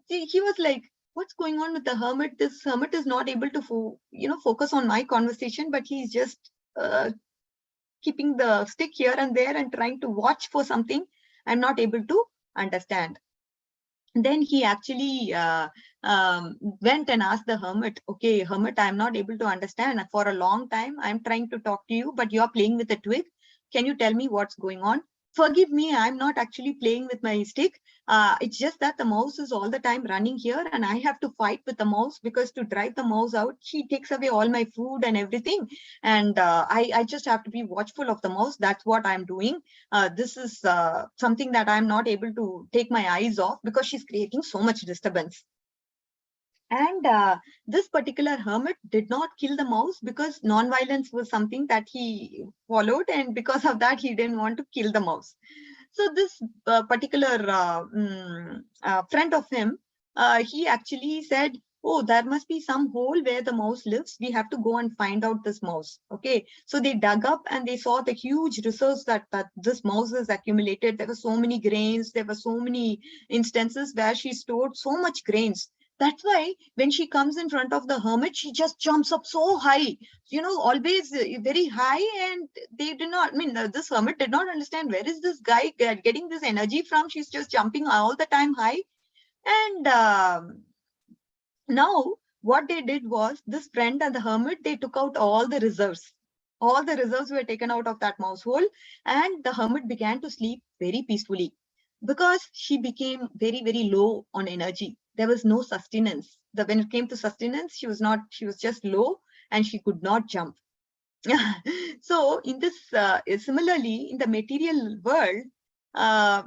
Speaker 4: he was like, what's going on with the hermit? This hermit is not able to focus on my conversation, but he's just keeping the stick here and there and trying to watch for something I'm not able to understand. Then he actually went and asked the hermit, okay, hermit, I'm not able to understand. For a long time, I'm trying to talk to you, but you're playing with a twig. Can you tell me what's going on? Forgive me, I'm not actually playing with my stick. It's just that the mouse is all the time running here and I have to fight with the mouse, because to drive the mouse out, she takes away all my food and everything. And I just have to be watchful of the mouse. That's what I'm doing. This is something that I'm not able to take my eyes off, because she's creating so much disturbance. And this particular hermit did not kill the mouse, because non-violence was something that he followed, and because of that, he didn't want to kill the mouse. So this particular friend of him, he actually said, oh, there must be some hole where the mouse lives. We have to go and find out this mouse. Okay. So they dug up and they saw the huge resource that this mouse has accumulated. There were so many grains. There were so many instances where she stored so much grains. That's why when she comes in front of the hermit, she just jumps up so high, always very high. And they did not, this hermit did not understand, where is this guy getting this energy from? She's just jumping all the time high. And now what they did was, this friend and the hermit, they took out all the reserves. All the reserves were taken out of that mouse hole, and the hermit began to sleep very peacefully, because she became very, very low on energy. There was no sustenance. When it came to sustenance, she was just low and she could not jump. So in this, similarly, in the material world,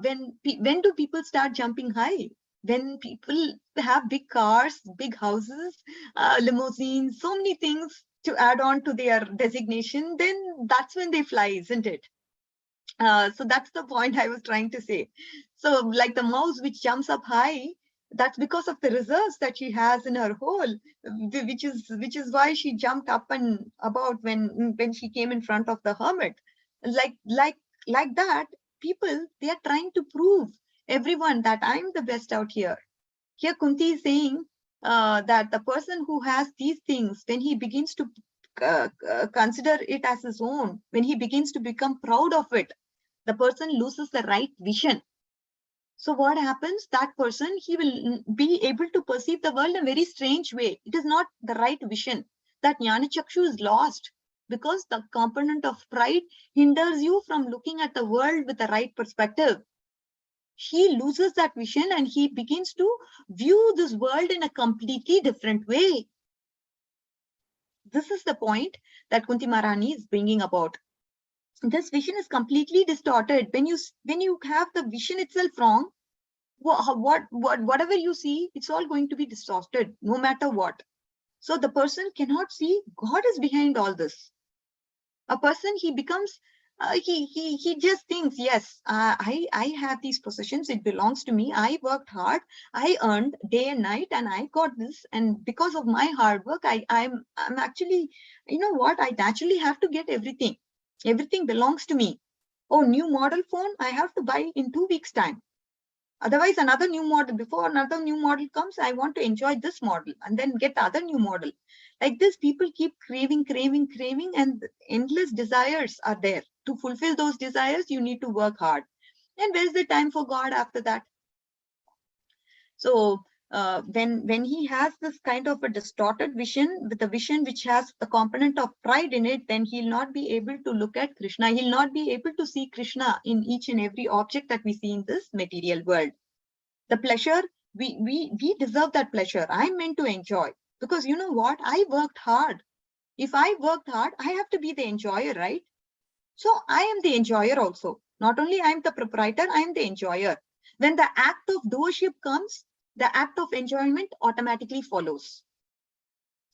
Speaker 4: when do people start jumping high? When people have big cars, big houses, limousines, so many things to add on to their designation, then that's when they fly, isn't it? So that's the point I was trying to say. So like the mouse which jumps up high, that's because of the reserves that she has in her hole, which is why she jumped up and about when she came in front of the hermit. Like like that, people, they are trying to prove everyone that I'm the best out here. Here Kunti is saying that the person who has these things, when he begins to consider it as his own, when he begins to become proud of it, the person loses the right vision. So what happens? That person, he will be able to perceive the world in a very strange way. It is not the right vision. That jnana chakshu is lost because the component of pride hinders you from looking at the world with the right perspective. He loses that vision and he begins to view this world in a completely different way. This is the point that Kunti Maharani is bringing about. This vision is completely distorted. When you have the vision itself wrong, whatever you see, it's all going to be distorted, no matter what. So the person cannot see God is behind all this. A person, he becomes he just thinks, yes, I have these possessions, it belongs to me, I worked hard, I earned day and night, and I got this, and because of my hard work, I'm actually, you know what, I naturally have to get everything belongs to me. Oh, new model phone, I have to buy in 2 weeks time. Otherwise, another new model, before another new model comes, I want to enjoy this model and then get the other new model. Like this, people keep craving, and endless desires are there. To fulfill those desires, you need to work hard. And where's the time for God after that? So when he has this kind of a distorted vision, with a vision which has the component of pride in it, then he'll not be able to look at Krishna. He'll not be able to see Krishna in each and every object that we see in this material world. The pleasure, we deserve that pleasure. I'm meant to enjoy, because you know what, I worked hard. If I worked hard, I have to be the enjoyer, right? So I am the enjoyer also. Not only I'm the proprietor, I'm the enjoyer. When the act of doership comes, the act of enjoyment automatically follows.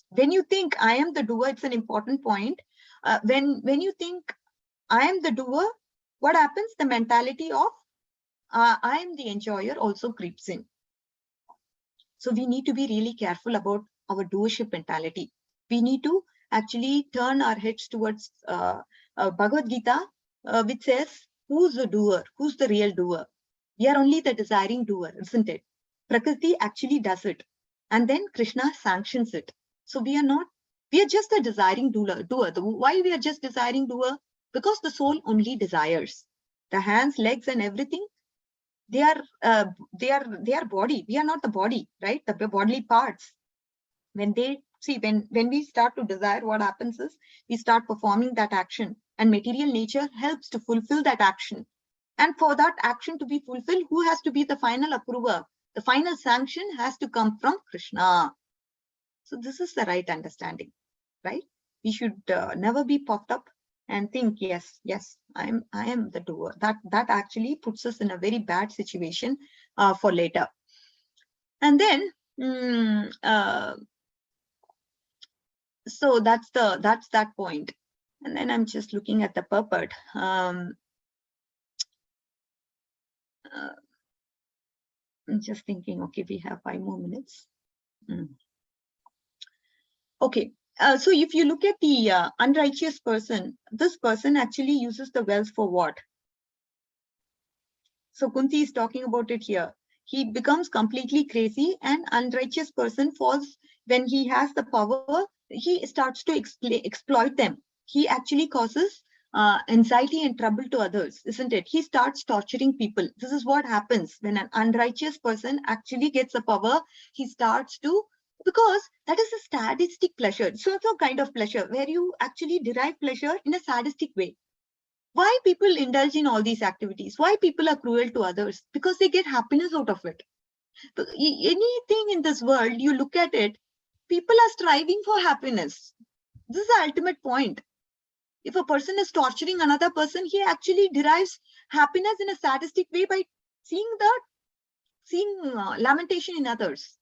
Speaker 4: When you think I am the doer, it's an important point. When you think I am the doer, what happens? The mentality of I am the enjoyer also creeps in. So we need to be really careful about our doership mentality. We need to actually turn our heads towards Bhagavad Gita, which says, who's the doer? Who's the real doer? We are only the desiring doer, isn't it? Prakriti actually does it. And then Krishna sanctions it. So we are just a desiring doer. Why we are just desiring doer? Because the soul only desires. The hands, legs, and everything, they are body. We are not the body, right? The bodily parts. When we start to desire, what happens is we start performing that action, and material nature helps to fulfill that action. And for that action to be fulfilled, who has to be the final approver? The final sanction has to come from Krishna. So this is the right understanding, right? We should never be puffed up and think, yes, I am the doer. That actually puts us in a very bad situation for later. And then so that's that point. And then I'm just looking at the purport. I'm just thinking, okay, we have 5 more minutes. Okay. So if you look at the unrighteous person, this person actually uses the wealth for what? So Kunti is talking about it here. He becomes completely crazy, and unrighteous person falls when he has the power. He starts to exploit them. He actually causes anxiety and trouble to others, isn't it? He starts torturing people. This is what happens when an unrighteous person actually gets a power. He starts to, because that is a sadistic pleasure. So it's a kind of pleasure where you actually derive pleasure in a sadistic way. Why people indulge in all these activities? Why people are cruel to others? Because they get happiness out of it. Anything in this world, you look at it, people are striving for happiness. This is the ultimate point. If a person is torturing another person, he actually derives happiness in a sadistic way by seeing lamentation in others.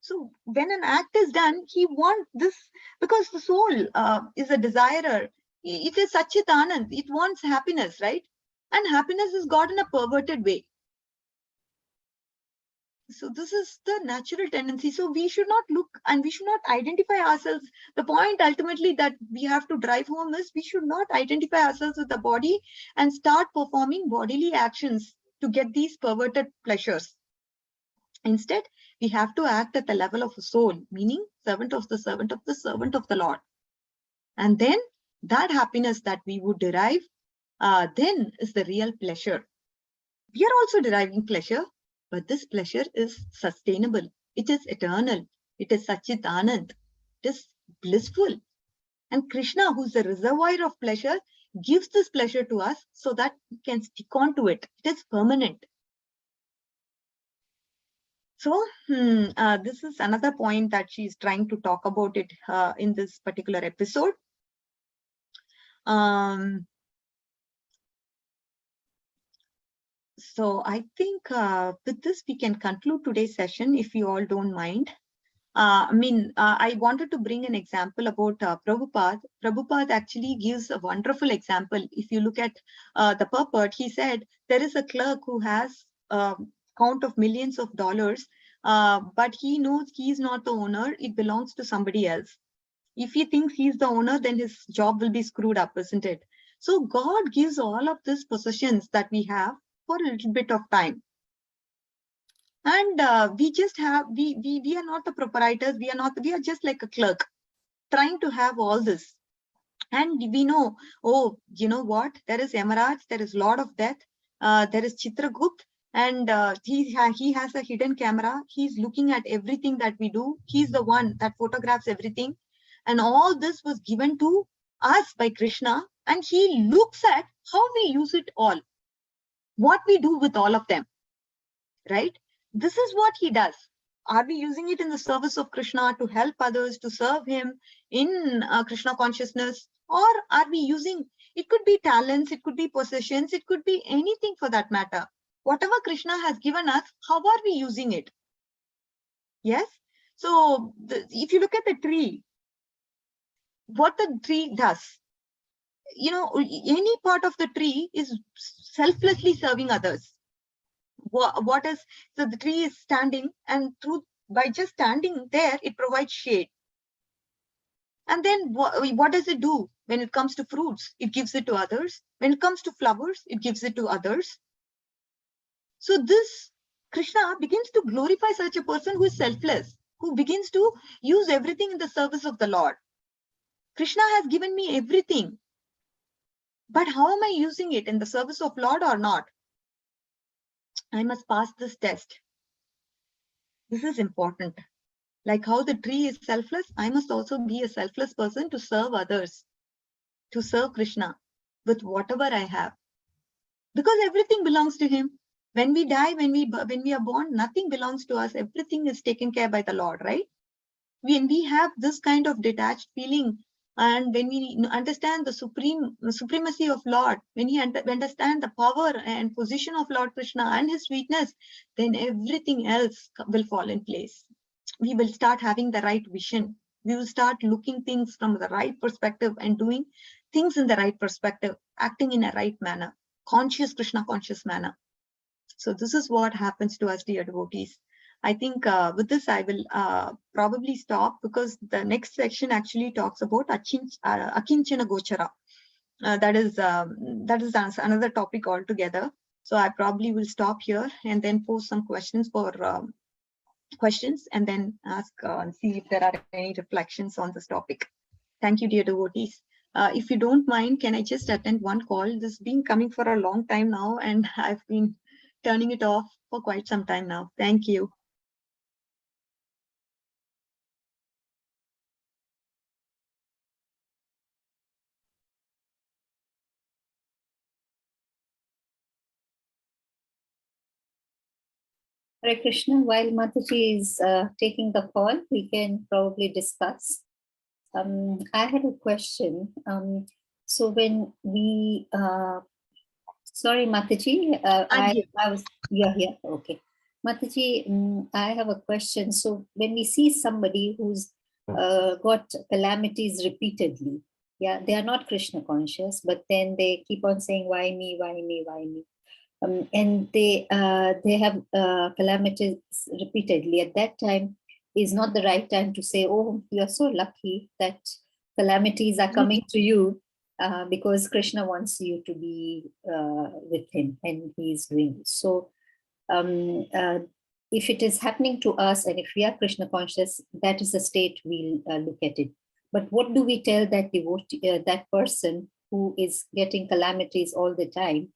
Speaker 4: So when an act is done, he wants this, because the soul is a desirer. It is Sachit Anand. It wants happiness, right? And happiness is got in a perverted way. So this is the natural tendency. So we should not look and we should not identify ourselves. The point ultimately that we have to drive home is we should not identify ourselves with the body and start performing bodily actions to get these perverted pleasures. Instead, we have to act at the level of a soul, meaning servant of the servant of the servant of the Lord. And then that happiness that we would derive then is the real pleasure. We are also deriving pleasure, but this pleasure is sustainable. It is eternal. It is Sachit Anand. It is blissful. And Krishna, who's the reservoir of pleasure, gives this pleasure to us so that we can stick on to it. It is permanent. So this is another point that she's trying to talk about it in this particular episode. So I think with this, we can conclude today's session, if you all don't mind. I wanted to bring an example about Prabhupada. Prabhupada actually gives a wonderful example. If you look at the purport, he said, there is a clerk who has a count of millions of dollars, but he knows he is not the owner. It belongs to somebody else. If he thinks he's the owner, then his job will be screwed up, isn't it? So God gives all of these possessions that we have for a little bit of time. And we just have, we are not the proprietors. We are just like a clerk trying to have all this. And we know, oh, you know what? There is Yamaraj, there is Lord of Death, there is Chitragupt, and he has a hidden camera. He's looking at everything that we do. He's the one that photographs everything. And all this was given to us by Krishna. And he looks at how we use it all, what we do with all of them, right? This is what he does. Are we using it in the service of Krishna to help others, to serve him in Krishna consciousness? Or are we using, it could be talents, it could be possessions, it could be anything for that matter. Whatever Krishna has given us, how are we using it? Yes. So if you look at the tree, what the tree does, you know, any part of the tree is selflessly serving others. What is, so the tree is standing, and by just standing there, it provides shade. And then what does it do when it comes to fruits? It gives it to others. When it comes to flowers, it gives it to others. So this Krishna begins to glorify such a person who is selfless, who begins to use everything in the service of the Lord. Krishna has given me everything, but how am I using it in the service of Lord or not? I must pass this test. This is important. Like how the tree is selfless, I must also be a selfless person to serve others, to serve Krishna with whatever I have. Because everything belongs to him. When we die, when we are born, nothing belongs to us. Everything is taken care by the Lord, right? When we have this kind of detached feeling, and when we understand the supremacy of Lord, when we understand the power and position of Lord Krishna and his sweetness, then everything else will fall in place. We will start having the right vision. We will start looking things from the right perspective and doing things in the right perspective, acting in a right manner, conscious Krishna conscious manner. So this is what happens to us, dear devotees. I think with this, I will probably stop, because the next section actually talks about Akinchana Gochara. That is another topic altogether. So I probably will stop here and then pose some questions for questions, and then ask and see if there are any reflections on this topic. Thank you, dear devotees. If you don't mind, can I just attend one call? This has been coming for a long time now, and I've been turning it off for quite some time now. Thank you.
Speaker 2: Hare Krishna, while Mataji is taking the call, we can probably discuss. I had a question. So when we, sorry, Mataji, you're here, okay. Mataji, I have a question. So when we see somebody who's got calamities repeatedly, Yeah, they are not Krishna conscious, but then they keep on saying, why me, why me, why me? And they have calamities repeatedly. At that time is not the right time to say, oh, you are so lucky that calamities are coming to you, because Krishna wants you to be with him, and he is doing this. So if it is happening to us, and if we are Krishna conscious, that is the state we'll look at it. But what do we tell that devotee, that person who is getting calamities all the time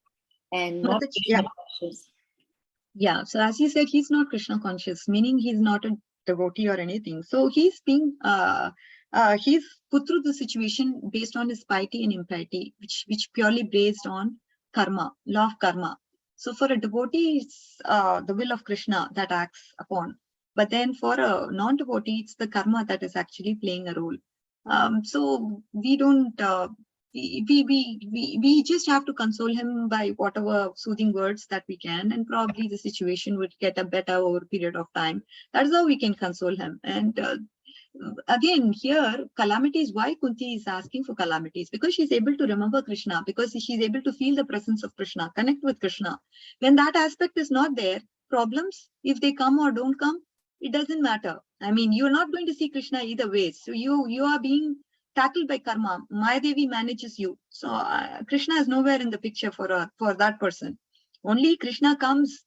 Speaker 2: and not
Speaker 4: Mataji,
Speaker 2: Krishna conscious?
Speaker 4: Yeah, so as you said, he's not Krishna conscious, meaning he's not a devotee or anything. So he's being he's put through the situation based on his piety and impiety, which purely based on karma, law of karma. So for a devotee, it's the will of Krishna that acts upon. But then for a non-devotee, it's the karma that is actually playing a role. So we don't we just have to console him by whatever soothing words that we can, and probably the situation would get a better over a period of time. That's how we can console him. And again, here calamities, why Kunti is asking for calamities? Because she's able to remember Krishna, because she's able to feel the presence of Krishna, connect with Krishna. When that aspect is not there, problems, if they come or don't come, it doesn't matter. I mean, you're not going to see Krishna either way. So you are being tackled by karma. Mayadevi manages you. So Krishna is nowhere in the picture for that person. Only Krishna comes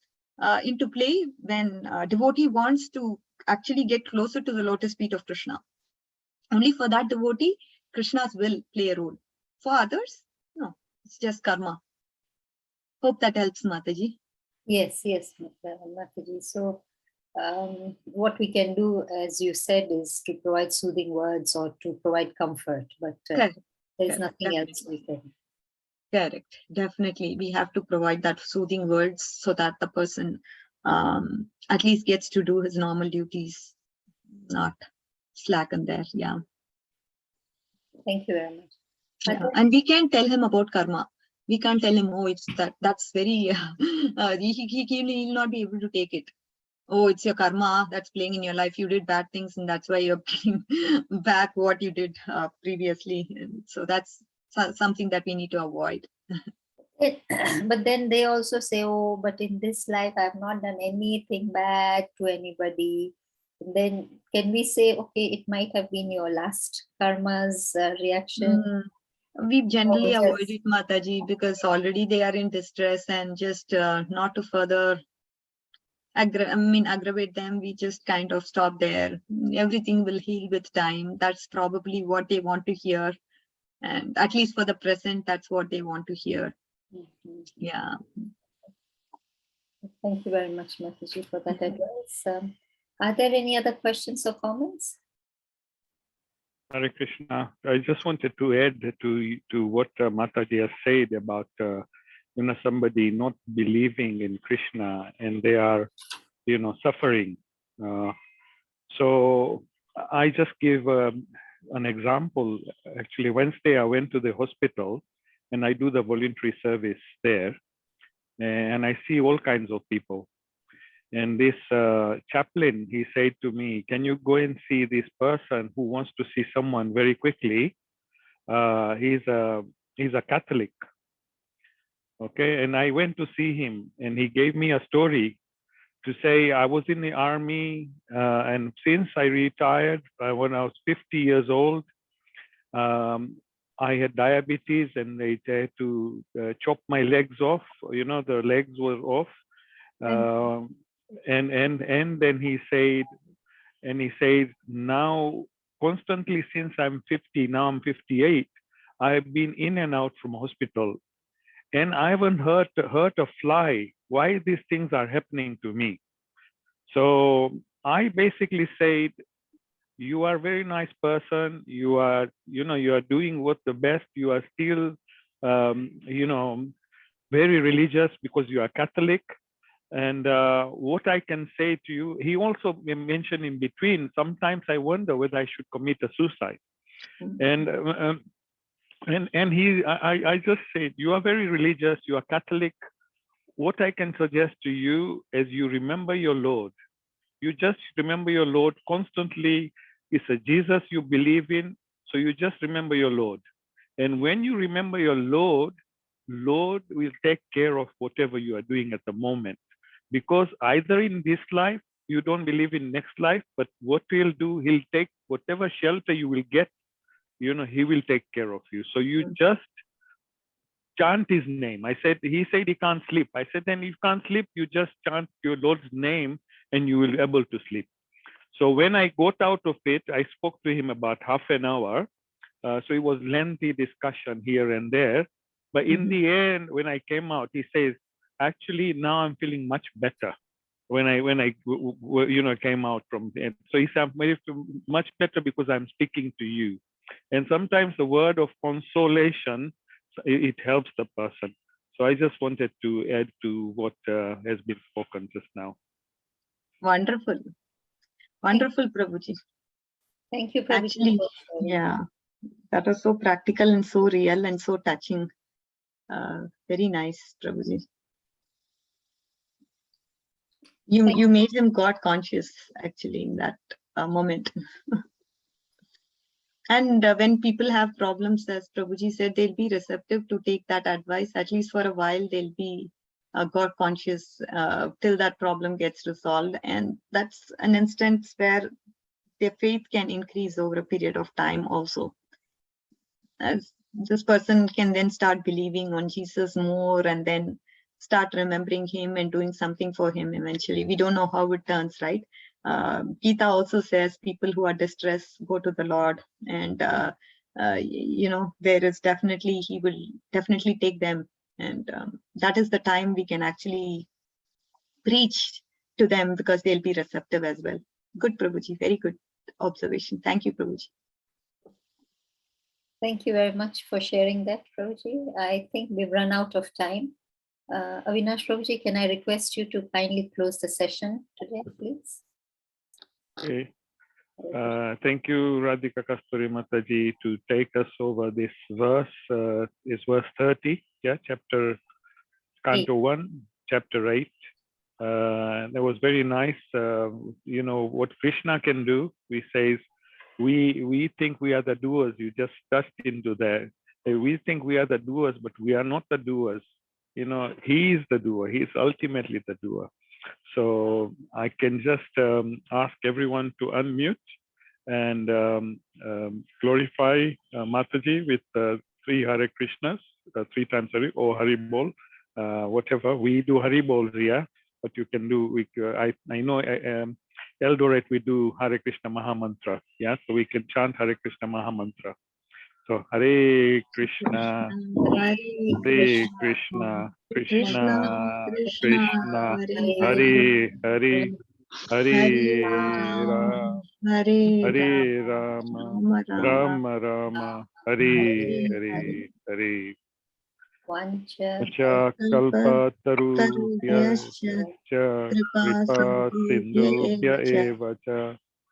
Speaker 4: into play when devotee wants to actually get closer to the lotus feet of Krishna. Only for that devotee, Krishna's will play a role. For others, no, it's just karma. Hope that helps, Mataji.
Speaker 2: Yes, Mataji. So what we can do, as you said, is to provide soothing words or to provide comfort, but there is nothing else we can.
Speaker 4: Correct. Definitely. We have to provide that soothing words so that the person at least gets to do his normal duties, not slacken there. Yeah.
Speaker 2: Thank you very much.
Speaker 4: Yeah. And we can't tell him about karma. We can't tell him, oh, it's that's very, he'll not be able to take it. Oh, it's your karma that's playing in your life. You did bad things, and that's why you're paying back what you did previously. And so that's something that we need to avoid.
Speaker 2: But then they also say, oh, but in this life, I've not done anything bad to anybody. And then can we say, okay, it might have been your last karma's reaction?
Speaker 4: We generally avoid it, Mataji, because already they are in distress, and just not to further aggravate them, we just kind of stop there. Everything will heal with time. That's probably what they want to hear. And at least for the present, that's what they want to hear. Yeah.
Speaker 2: Thank you very much, Mataji, for that advice. Are there any other questions or comments?
Speaker 3: Hare Krishna. I just wanted to add to what Mataji has said about somebody not believing in Krishna and they are suffering. So I just give an example. Actually, Wednesday I went to the hospital and I do the voluntary service there, and I see all kinds of people. And this chaplain, he said to me, can you go and see this person who wants to see someone very quickly? He's a Catholic. Okay, and I went to see him and he gave me a story to say, I was in the army and since I retired, when I was 50 years old, I had diabetes and they had to chop my legs off. The legs were off. And then he said, now constantly since I'm 50, now I'm 58, I've been in and out from hospital and I haven't hurt a fly. Why these things are happening to me? So I basically said, you are a very nice person. You are doing what the best. You are still, very religious because you are Catholic. And what I can say to you, he also mentioned in between, sometimes I wonder whether I should commit a suicide. And I just said, you are very religious, you are Catholic. What I can suggest to you is you remember your Lord. You just remember your Lord constantly. It's a Jesus you believe in. So you just remember your Lord. And when you remember your Lord, Lord will take care of whatever you are doing at the moment. Because either in this life, you don't believe in next life, but what he'll do, he'll take whatever shelter you will get, he will take care of you. So you just chant his name. He said he can't sleep. I said, then if you can't sleep, you just chant your Lord's name and you will be able to sleep. So when I got out of it, I spoke to him about half an hour. So it was lengthy discussion here and there. But in the end, when I came out, he says, actually, now I'm feeling much better. When I came out from it. So he said, I'm much better because I'm speaking to you. And sometimes the word of consolation, it helps the person. So I just wanted to add to what has been spoken just now.
Speaker 4: Wonderful. Wonderful, Prabhuji.
Speaker 2: Thank you, Prabhuji.
Speaker 4: Actually, yeah, that was so practical and so real and so touching. Very nice, Prabhuji. You made him God conscious, actually, in that moment. And when people have problems, as Prabhuji said, they'll be receptive to take that advice. At least for a while, they'll be God conscious till that problem gets resolved. And that's an instance where their faith can increase over a period of time also. As this person can then start believing on Jesus more and then start remembering him and doing something for him eventually. We don't know how it turns, right? Gita also says people who are distressed go to the Lord, and there is definitely, he will definitely take them, and that is the time we can actually preach to them because they'll be receptive as well. Good, Prabhuji, very good observation. Thank you, Prabhuji.
Speaker 2: Thank you very much for sharing that, Prabhuji. I think we've run out of time. Avinash Prabhuji, can I request you to kindly close the session today, please?
Speaker 3: Okay. Thank you, Radhika Kasturi Mataji, to take us over this verse. Is verse 30, chapter Canto 1, chapter 8. That was very nice. What Krishna can do. We says, we think we are the doers. You just touched into that. We think we are the doers, but we are not the doers. He is the doer. He is ultimately the doer. So I can just ask everyone to unmute and glorify Mataji with 3 Hare Krishnas, 3 times Hari, or Hari Bol, whatever. We do Hari Bol here, but you can do, I know Eldoret, we do Hare Krishna Mahamantra. Yeah, so we can chant Hare Krishna Mahamantra. So Hare Krishna, Hare Krishna, Krishna Krishna, Hare Hare, Hare Rama, Hare Rama, Rama Rama, Hare Hare, Hare. Vancha kalpatarubhya cha kripa sindhubhya eva cha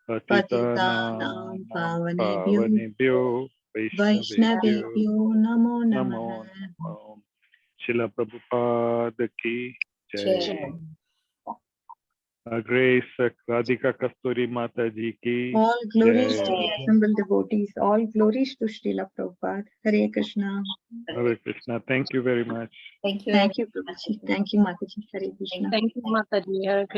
Speaker 3: patitanam pavanebhyo Vaishnavebhyo
Speaker 4: namo
Speaker 3: Namo
Speaker 4: namaha.
Speaker 3: Srila Prabhupada ki jai. Grace Radhika Kasturi Mataji ki
Speaker 4: All glories to
Speaker 3: jai.
Speaker 4: the assembled devotees. All glories to Srila Prabhupada. Hare Krishna.
Speaker 3: Hare Krishna. Thank you very much.
Speaker 2: Thank you.
Speaker 4: Thank you, Prabhuji. Thank you, Mataji. Hare Krishna.
Speaker 5: Thank you, Mataji. Hare Krishna.